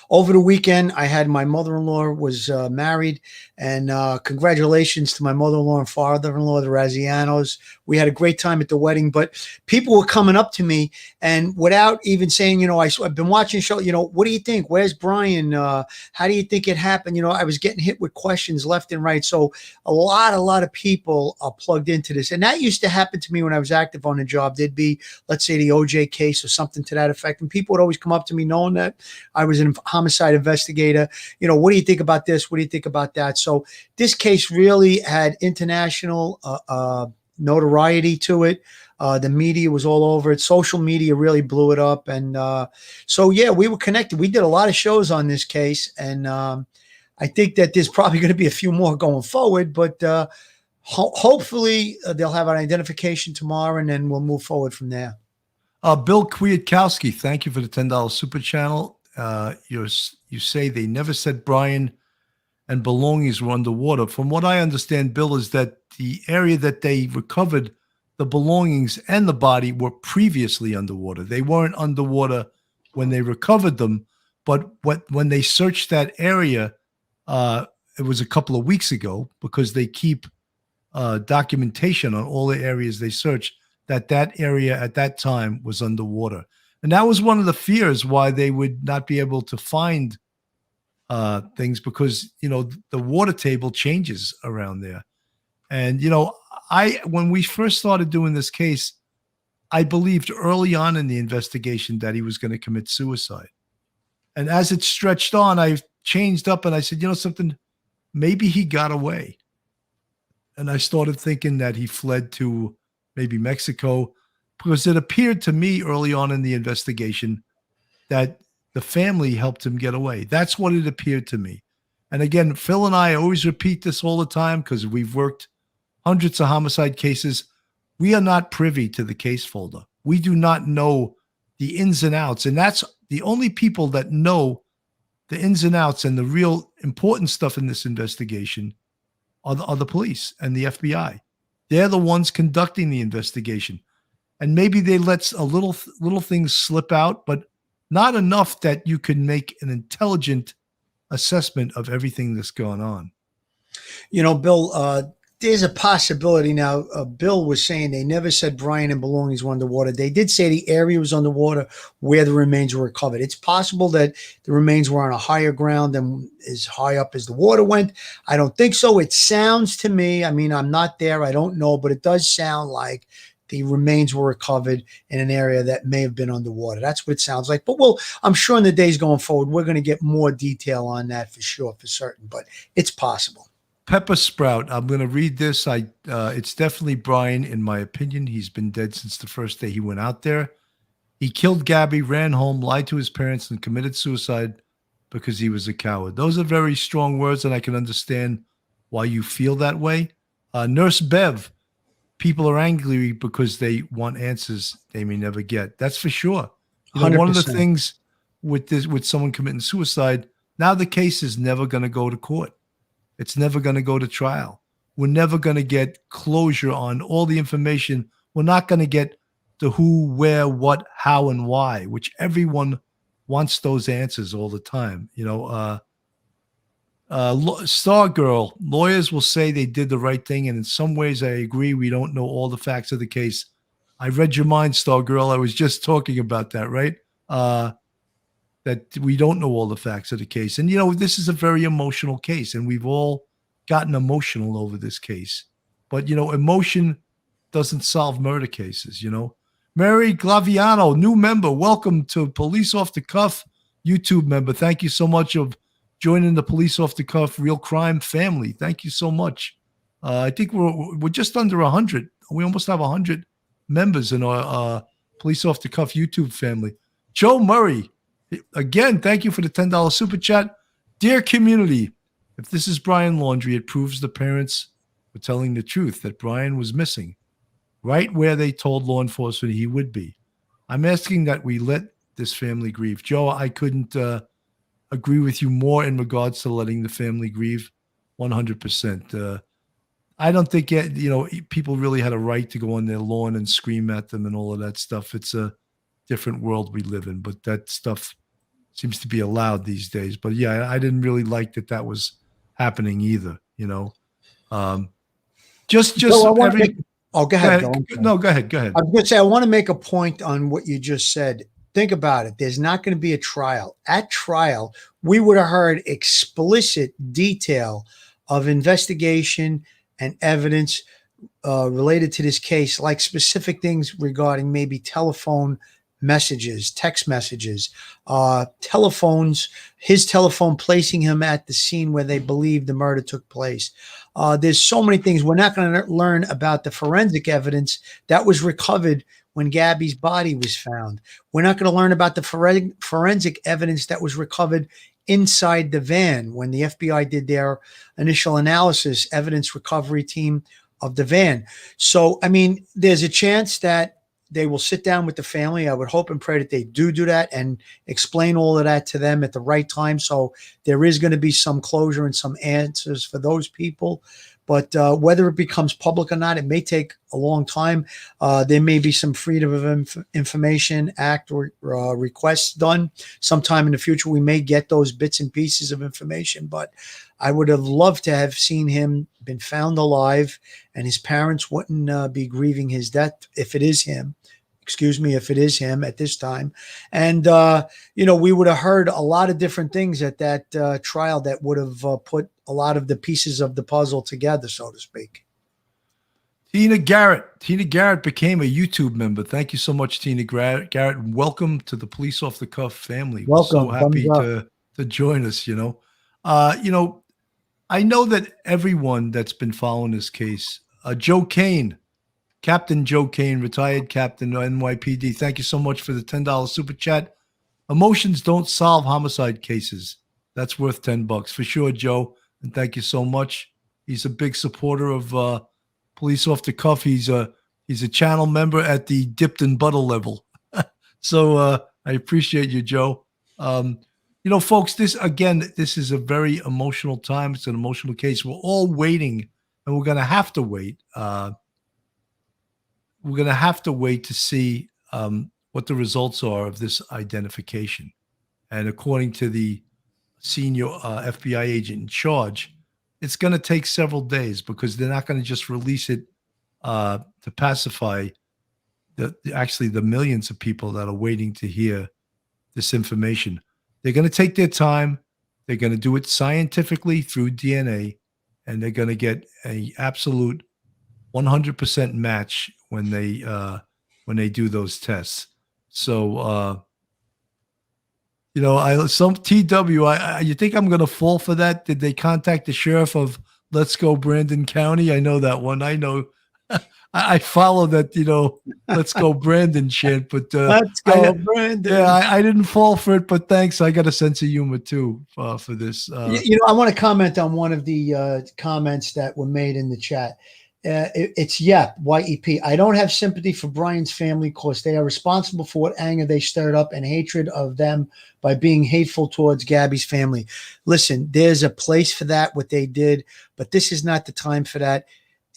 Over the weekend, I had my mother-in-law was married, and congratulations to my mother-in-law and father-in-law, the Razianos. We had a great time at the wedding, but people were coming up to me, and without even saying, I've been watching the show, what do you think? Where's Brian? How do you think it happened? I was getting hit with questions left and right. So a lot of people are plugged into this. And that used to happen to me when I was active on the job. There'd be, let's say, the OJ case or something to that effect. And people would always come up to me knowing that I was a homicide investigator. What do you think about this? What do you think about that? So this case really had international notoriety to it. The media was all over it. Social media really blew it up. And we were connected. We did a lot of shows on this case. And I think that there's probably going to be a few more going forward. But hopefully they'll have an identification tomorrow, and then we'll move forward from there. Bill Kwiatkowski, thank you for the $10 super channel. You say they never said Brian and belongings were underwater. From what I understand, Bill, is that the area that they recovered the belongings and the body were previously underwater. They weren't underwater when they recovered them, but when they searched that area, it was a couple of weeks ago, because they keep documentation on all the areas they search, that area at that time was underwater. And that was one of the fears why they would not be able to find things, because, the water table changes around there. And, when we first started doing this case, I believed early on in the investigation that he was going to commit suicide. And as it stretched on, I changed up and I said, something, maybe he got away. And I started thinking that he fled to maybe Mexico, because it appeared to me early on in the investigation that the family helped him get away. That's what it appeared to me. And again, Phil and I always repeat this all the time, because we've worked hundreds of homicide cases. We are not privy to the case folder. We do not know the ins and outs. And that's the only people that know the ins and outs and the real important stuff in this investigation are the police and the FBI. They're the ones conducting the investigation. And maybe they let a little things slip out, but not enough that you can make an intelligent assessment of everything that's going on. Bill, there's a possibility now. Bill was saying they never said Brian and belongings were underwater. They did say the area was underwater where the remains were recovered. It's possible that the remains were on a higher ground than as high up as the water went. I don't think so. It sounds to me, I'm not there, I don't know, but it does sound like the remains were recovered in an area that may have been underwater. That's what it sounds like. But I'm sure in the days going forward, we're going to get more detail on that for sure, for certain, but it's possible. Pepper Sprout, I'm going to read this. It's definitely Brian, in my opinion. He's been dead since the first day he went out there. He killed Gabby, ran home, lied to his parents, and committed suicide because he was a coward. Those are very strong words, and I can understand why you feel that way. Nurse Bev, people are angry because they want answers they may never get. That's for sure. One of the things with someone committing suicide, now the case is never going to go to court. It's never going to go to trial. We're never going to get closure on all the information. We're not going to get the who, where, what, how, and why, which everyone wants those answers all the time. Stargirl, lawyers will say they did the right thing, and in some ways I agree. We don't know all the facts of the case. I read your mind, Stargirl. I was just talking about that, right? That we don't know all the facts of the case. And, this is a very emotional case, and we've all gotten emotional over this case. But, emotion doesn't solve murder cases, Mary Glaviano, new member. Welcome to Police Off the Cuff YouTube member. Thank you so much of joining the Police Off the Cuff Real Crime family. Thank you so much. I think we're just under 100. We almost have 100 members in our Police Off the Cuff YouTube family. Joe Murray, again, thank you for the $10 super chat. Dear community, if this is Brian Laundrie, it proves the parents were telling the truth, that Brian was missing, right where they told law enforcement he would be. I'm asking that we let this family grieve. Joe, I couldn't agree with you more in regards to letting the family grieve. 100%. I don't think people really had a right to go on their lawn and scream at them and all of that stuff. It's a different world we live in, but that stuff seems to be allowed these days. But yeah, I didn't really like that was happening either. Go ahead. No, go ahead. I was going to say, I want to make a point on what you just said. Think about it. There's not going to be a trial. At trial, we would have heard explicit detail of investigation and evidence related to this case, like specific things regarding maybe telephone messages, text messages, telephones, his telephone placing him at the scene where they believe the murder took place. There's so many things. We're not going to learn about the forensic evidence that was recovered when Gabby's body was found. We're not going to learn about the forensic evidence that was recovered inside the van when the FBI did their initial analysis, evidence recovery team of the van. So, there's a chance that they will sit down with the family. I would hope and pray that they do that and explain all of that to them at the right time. So there is going to be some closure and some answers for those people. But whether it becomes public or not, it may take a long time. There may be some Freedom of Information Act or requests done sometime in the future. We may get those bits and pieces of information, but I would have loved to have seen him been found alive, and his parents wouldn't be grieving his death if it is him. Excuse me, if it is him at this time. And, we would have heard a lot of different things at that trial that would have put a lot of the pieces of the puzzle together, so to speak. Tina Garrett became a YouTube member. Thank you so much, Tina Garrett. Welcome to the Police Off the Cuff family. Welcome. We're so happy to join us, I know that everyone that's been following this case, Joe Kane, Captain Joe Kane, retired captain of NYPD. Thank you so much for the $10 super chat. Emotions don't solve homicide cases. That's worth $10 for sure, Joe. And thank you so much. He's a big supporter of Police Off the Cuff. He's a channel member at the dipped and butter level. So I appreciate you, Joe. Folks, this is a very emotional time. It's an emotional case. We're all waiting, and we're going to have to wait. We're going to have to wait to see what the results are of this identification. And according to the senior FBI agent in charge, it's going to take several days because they're not going to just release it to pacify the millions of people that are waiting to hear this information. They're going to take their time. They're going to do it scientifically through DNA, and they're going to get an absolute 100% match when they do those tests. So, some TW, you think I'm going to fall for that? Did they contact the sheriff of Let's Go Brandon County? I know that one. I know. I follow that, Let's Go Brandon chant, but Let's go, Brandon. Yeah, I didn't fall for it, but thanks. I got a sense of humor too for this. I want to comment on one of the comments that were made in the chat. It's YEP. I don't have sympathy for Brian's family because they are responsible for what anger they stirred up and hatred of them by being hateful towards Gabby's family. Listen, there's a place for that, what they did, but this is not the time for that.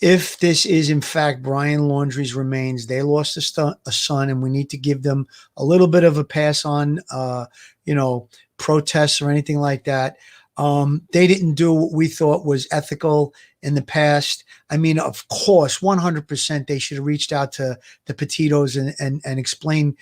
If this is in fact Brian Laundrie's remains, they lost a son, and we need to give them a little bit of a pass on, protests or anything like that. They didn't do what we thought was ethical in the past. I mean, of course, 100% they should have reached out to the Petitos and explained,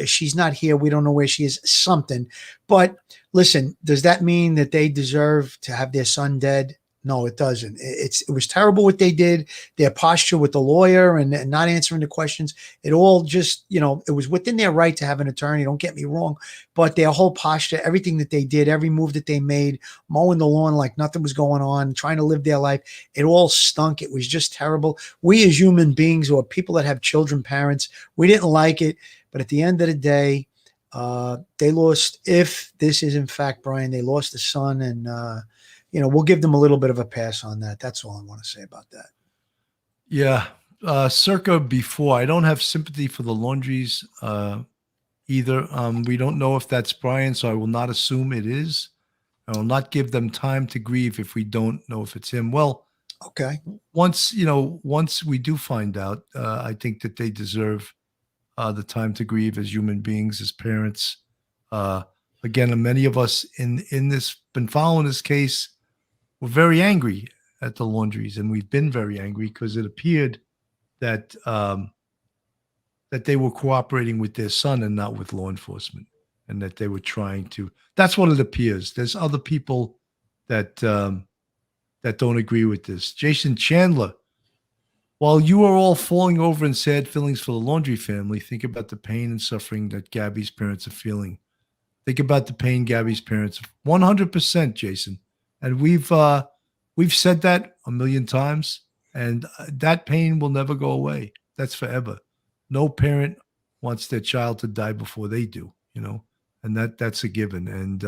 she's not here. We don't know where she is, something. But listen, does that mean that they deserve to have their son dead? No, it doesn't. It was terrible what they did, their posture with the lawyer and not answering the questions. It all just, it was within their right to have an attorney. Don't get me wrong, but their whole posture, everything that they did, every move that they made, mowing the lawn like nothing was going on, trying to live their life, it all stunk. It was just terrible. We as human beings or people that have children, parents, we didn't like it. But at the end of the day, they lost, if this is in fact Brian, they lost a son, and, we'll give them a little bit of a pass on that. That's all I want to say about that. Yeah. Circa before, I don't have sympathy for the Laundries either. We don't know if that's Brian, so I will not assume it is. I will not give them time to grieve if we don't know if it's him. Well, okay. Once we do find out, I think that they deserve the time to grieve as human beings, as parents. Again, many of us in this, been following this case, we're very angry at the Laundries, and we've been very angry because it appeared that that they were cooperating with their son and not with law enforcement, and that they were trying to. That's what it appears. There's other people that that don't agree with this. Jason Chandler, while you are all falling over in sad feelings for the Laundrie family, think about the pain and suffering that Gabby's parents are feeling. Think about the pain Gabby's parents. 100%, Jason. And we've said that a million times, and that pain will never go away. That's forever. No parent wants their child to die before they do, and that's a given. And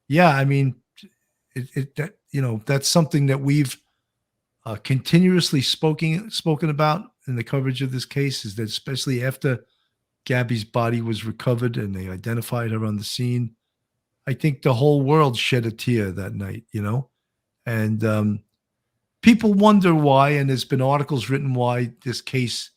I mean, that's something that we've continuously spoken about in the coverage of this case, is that especially after Gabby's body was recovered and they identified her on the scene, I think the whole world shed a tear that night, and people wonder why, and there's been articles written why this case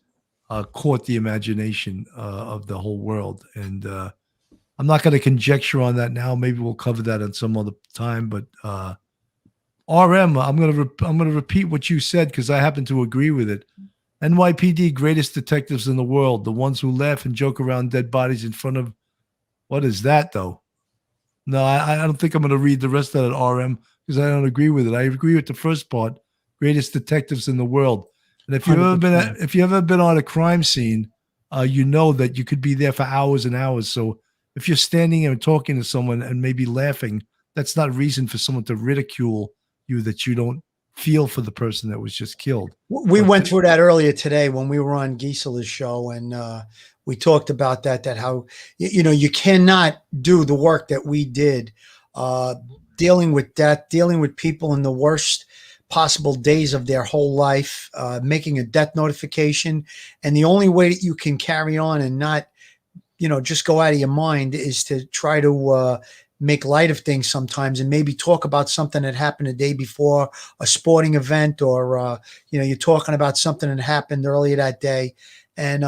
caught the imagination of the whole world. And I'm not going to conjecture on that now. Maybe we'll cover that at some other time. But RM, I'm going to repeat what you said because I happen to agree with it. NYPD, greatest detectives in the world, the ones who laugh and joke around dead bodies in front of. What is that, though? No, I don't think I'm going to read the rest of that, RM, because I don't agree with it. I agree with the first part, greatest detectives in the world. And if you've ever been on a crime scene, you know that you could be there for hours and hours. So if you're standing there and talking to someone and maybe laughing, that's not reason for someone to ridicule you that you don't feel for the person that was just killed. We went through that earlier today when we were on Gisela's show, and we talked about that how, you cannot do the work that we did, dealing with death, dealing with people in the worst possible days of their whole life, making a death notification. And the only way that you can carry on and not, just go out of your mind is to try to make light of things sometimes and maybe talk about something that happened the day before, a sporting event, or, you're talking about something that happened earlier that day. And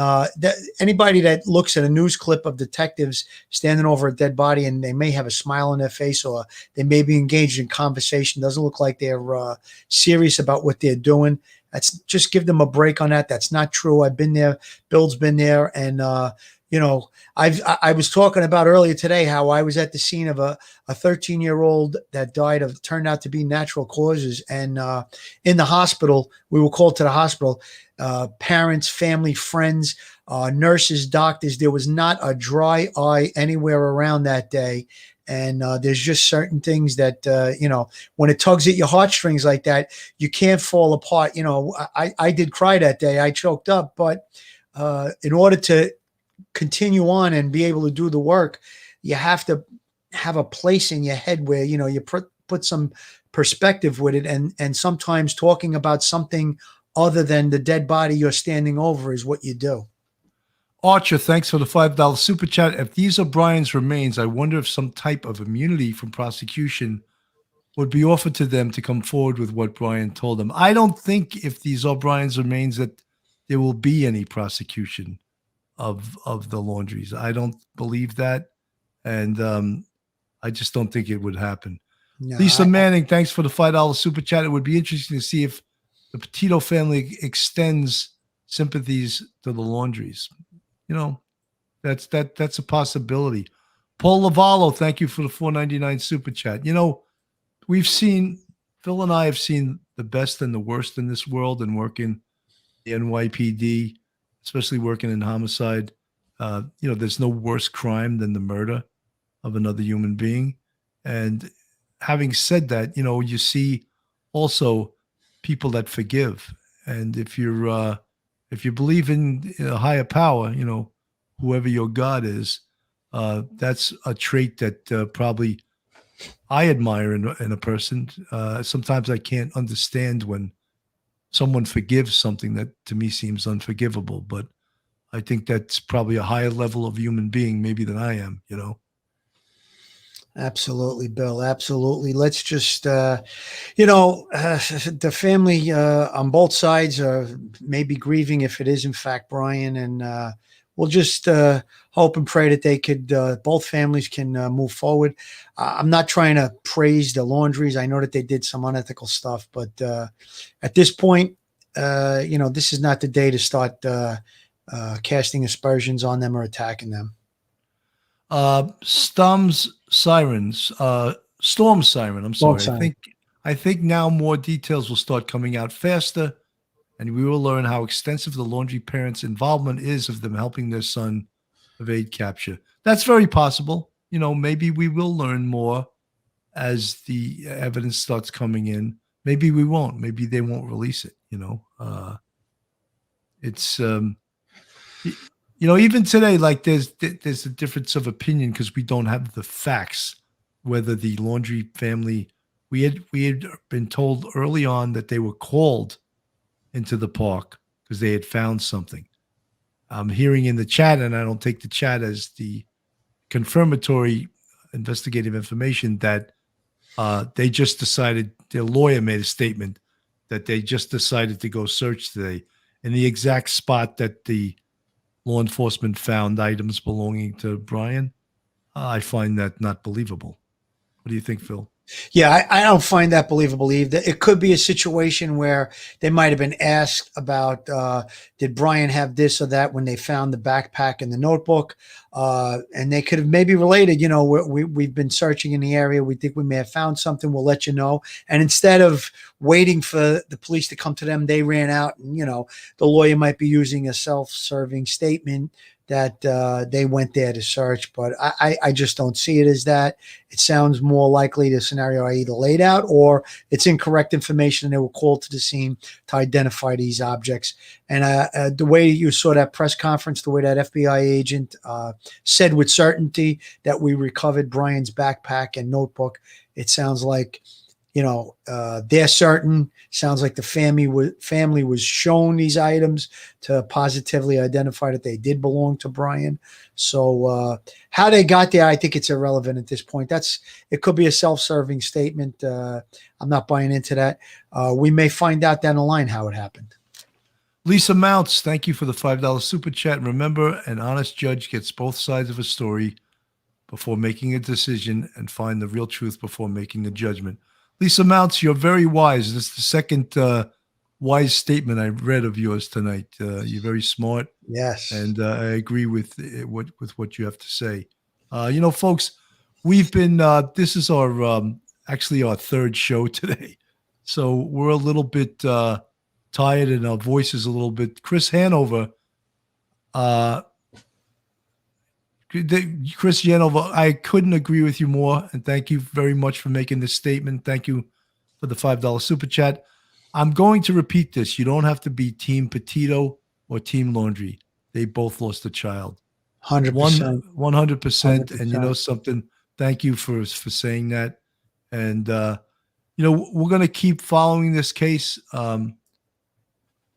anybody that looks at a news clip of detectives standing over a dead body and they may have a smile on their face or they may be engaged in conversation, doesn't look like they're serious about what they're doing. That's just give them a break on that. That's not true. I've been there. Bill's been there. And, I was talking about earlier today how I was at the scene of a 13-year-old that died turned out to be natural causes. And in the hospital, we were called to the hospital, parents, family, friends, nurses, doctors. There was not a dry eye anywhere around that day. And there's just certain things that, when it tugs at your heartstrings like that, you can't fall apart. I did cry that day. I choked up. But in order to continue on and be able to do the work, you have to have a place in your head where, you put some perspective with it. And sometimes talking about something other than the dead body you're standing over is what you do. Archer, thanks for the $5 super chat. If these are Brian's remains, I wonder if some type of immunity from prosecution would be offered to them to come forward with what Brian told them. I don't think if these are Brian's remains that there will be any prosecution of the Laundries. I don't believe that. And I just don't think it would happen. No, Lisa Manning, thanks for the $5 super chat. It would be interesting to see if the Petito family extends sympathies to the Laundries. That's a possibility. Paul Lavallo, thank you for the $4.99 super chat. Phil and I have seen the best and the worst in this world and working the NYPD, especially working in homicide. There's no worse crime than the murder of another human being. And having said that, you see also people that forgive. And if you believe in a higher power, whoever your God is, that's a trait that probably I admire in a person. Sometimes I can't understand when someone forgives something that to me seems unforgivable, but I think that's probably a higher level of human being maybe than I am, Absolutely, Bill. Absolutely. Let's just, the family on both sides are maybe grieving if it is in fact Brian, and we'll just hope and pray that they could, both families can move forward. I'm not trying to praise the Laundries. I know that they did some unethical stuff, but at this point, this is not the day to start casting aspersions on them or attacking them. Storm siren. I'm sorry. I think now more details will start coming out faster, and we will learn how extensive the Laundrie parents' involvement is of them helping their son evade capture. That's very possible. Maybe we will learn more as the evidence starts coming in. Maybe we won't. Maybe they won't release it. It's even today, like there's a difference of opinion because we don't have the facts. Whether the Laundrie family, we had been told early on that they were called into the park because they had found something. I'm hearing in the chat, and I don't take the chat as the confirmatory investigative information, that they just decided, their lawyer made a statement that they just decided to go search today in the exact spot that the law enforcement found items belonging to Brian. I find that not believable. What do you think, Phil? Yeah, I don't find that believable either. It could be a situation where they might have been asked about, did Brian have this or that when they found the backpack and the notebook? And they could have maybe related, we've been searching in the area. We think we may have found something. We'll let you know. And instead of waiting for the police to come to them, they ran out and, the lawyer might be using a self-serving statement that they went there to search, but I just don't see it as that. It sounds more likely the scenario I either laid out or it's incorrect information and they were called to the scene to identify these objects. And the way you saw that press conference, the way that FBI agent said with certainty that we recovered Brian's backpack and notebook, it sounds like they're certain. Sounds like the family was shown these items to positively identify that they did belong to Brian. So how they got there, I think it's irrelevant at this point. It could be a self-serving statement. I'm not buying into that. We may find out down the line how it happened. Lisa Mounts, thank you for the $5 super chat. Remember, an honest judge gets both sides of a story before making a decision and find the real truth before making a judgment. Lisa Mounts, you're very wise. This is the second wise statement I read of yours tonight. You're very smart. Yes. And I agree with what you have to say. Folks, we've been, this is our, actually our third show today. So we're a little bit tired and our voice is a little bit, Chris Hanover, I couldn't agree with you more. And thank you very much for making this statement. Thank you for the $5 super chat. I'm going to repeat this. You don't have to be Team Petito or Team Laundrie. They both lost a child. 100%. 100%. And you know something? Thank you for saying that. And, we're going to keep following this case.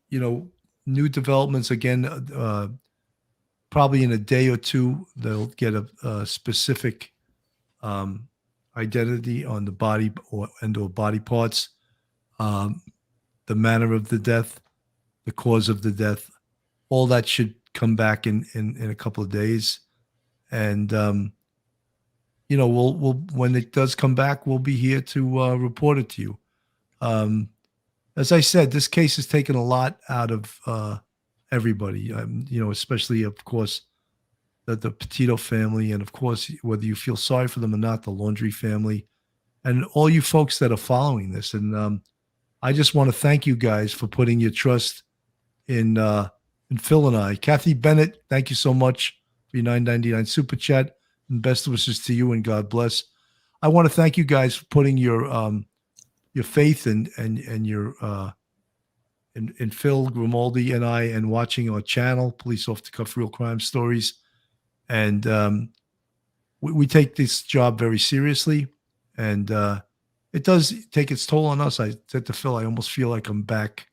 New developments again, probably in a day or two, they'll get a specific identity on the body or body parts, the manner of the death, the cause of the death. All that should come back in a couple of days. And, we'll when it does come back, we'll be here to report it to you. As I said, this case has taken a lot out of everybody, especially, of course, the Petito family, and of course, whether you feel sorry for them or not, the Laundrie family, and all you folks that are following this. And I just want to thank you guys for putting your trust in Phil and I. Kathy Bennett, thank you so much for your $9.99 super chat, and best wishes to you, and God bless. I want to thank you guys for putting your faith and your in Phil Grimaldi and I, and watching our channel, Police Off the Cuff Real Crime Stories. And we take this job very seriously, and it does take its toll on us. I said to Phil, I almost feel like I'm back,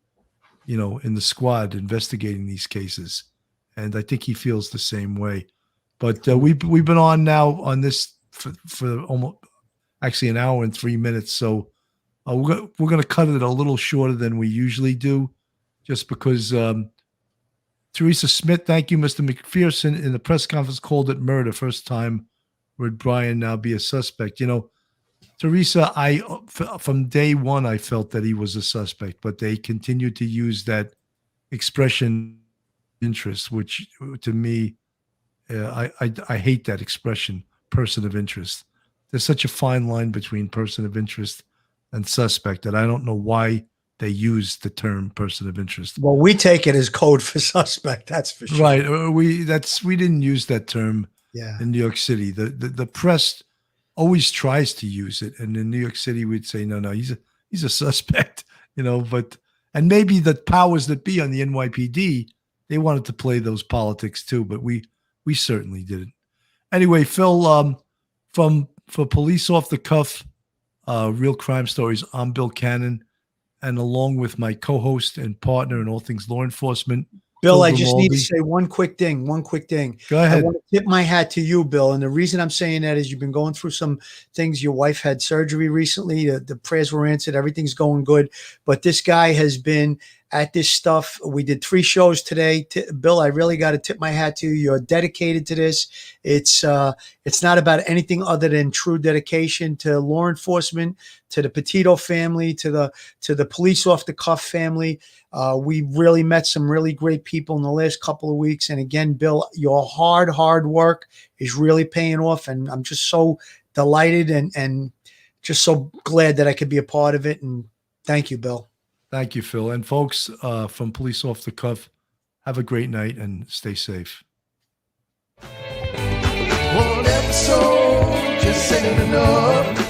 in the squad investigating these cases. And I think he feels the same way. But we've been on now on this for almost actually an hour and 3 minutes. So we're going to cut it a little shorter than we usually do, just because Teresa Smith, thank you, Mr. McPherson, in the press conference called it murder. First time would Brian now be a suspect? Teresa, from day one, I felt that he was a suspect, but they continued to use that expression interest, which to me, I hate that expression, person of interest. There's such a fine line between person of interest and suspect that I don't know why they use the term person of interest. Well, we take it as code for suspect. That's for sure. Right. We didn't use that term in New York City. The press always tries to use it. And in New York City, we'd say, no, he's a suspect, and maybe the powers that be on the NYPD, they wanted to play those politics too, but we certainly didn't. Anyway, Phil, for Police Off the Cuff, Real Crime Stories, I'm Bill Cannon, and along with my co-host and partner in all things law enforcement, Bill, Phil I just need to Grimaldi. say one quick thing. Go I ahead. want to tip my hat to you, Bill. And the reason I'm saying that is you've been going through some things. Your wife had surgery recently. The prayers were answered. Everything's going good. But this guy has been at this stuff. We did 3 shows today. Bill, I really got to tip my hat to you. You're dedicated to this. It's not about anything other than true dedication to law enforcement, to the Petito family, to the police off the cuff family. We really met some really great people in the last couple of weeks. And again, Bill, your hard work is really paying off. And I'm just so delighted and just so glad that I could be a part of it. And thank you, Bill. Thank you, Phil. And folks, from Police Off the Cuff, have a great night and stay safe. One episode just ain't enough.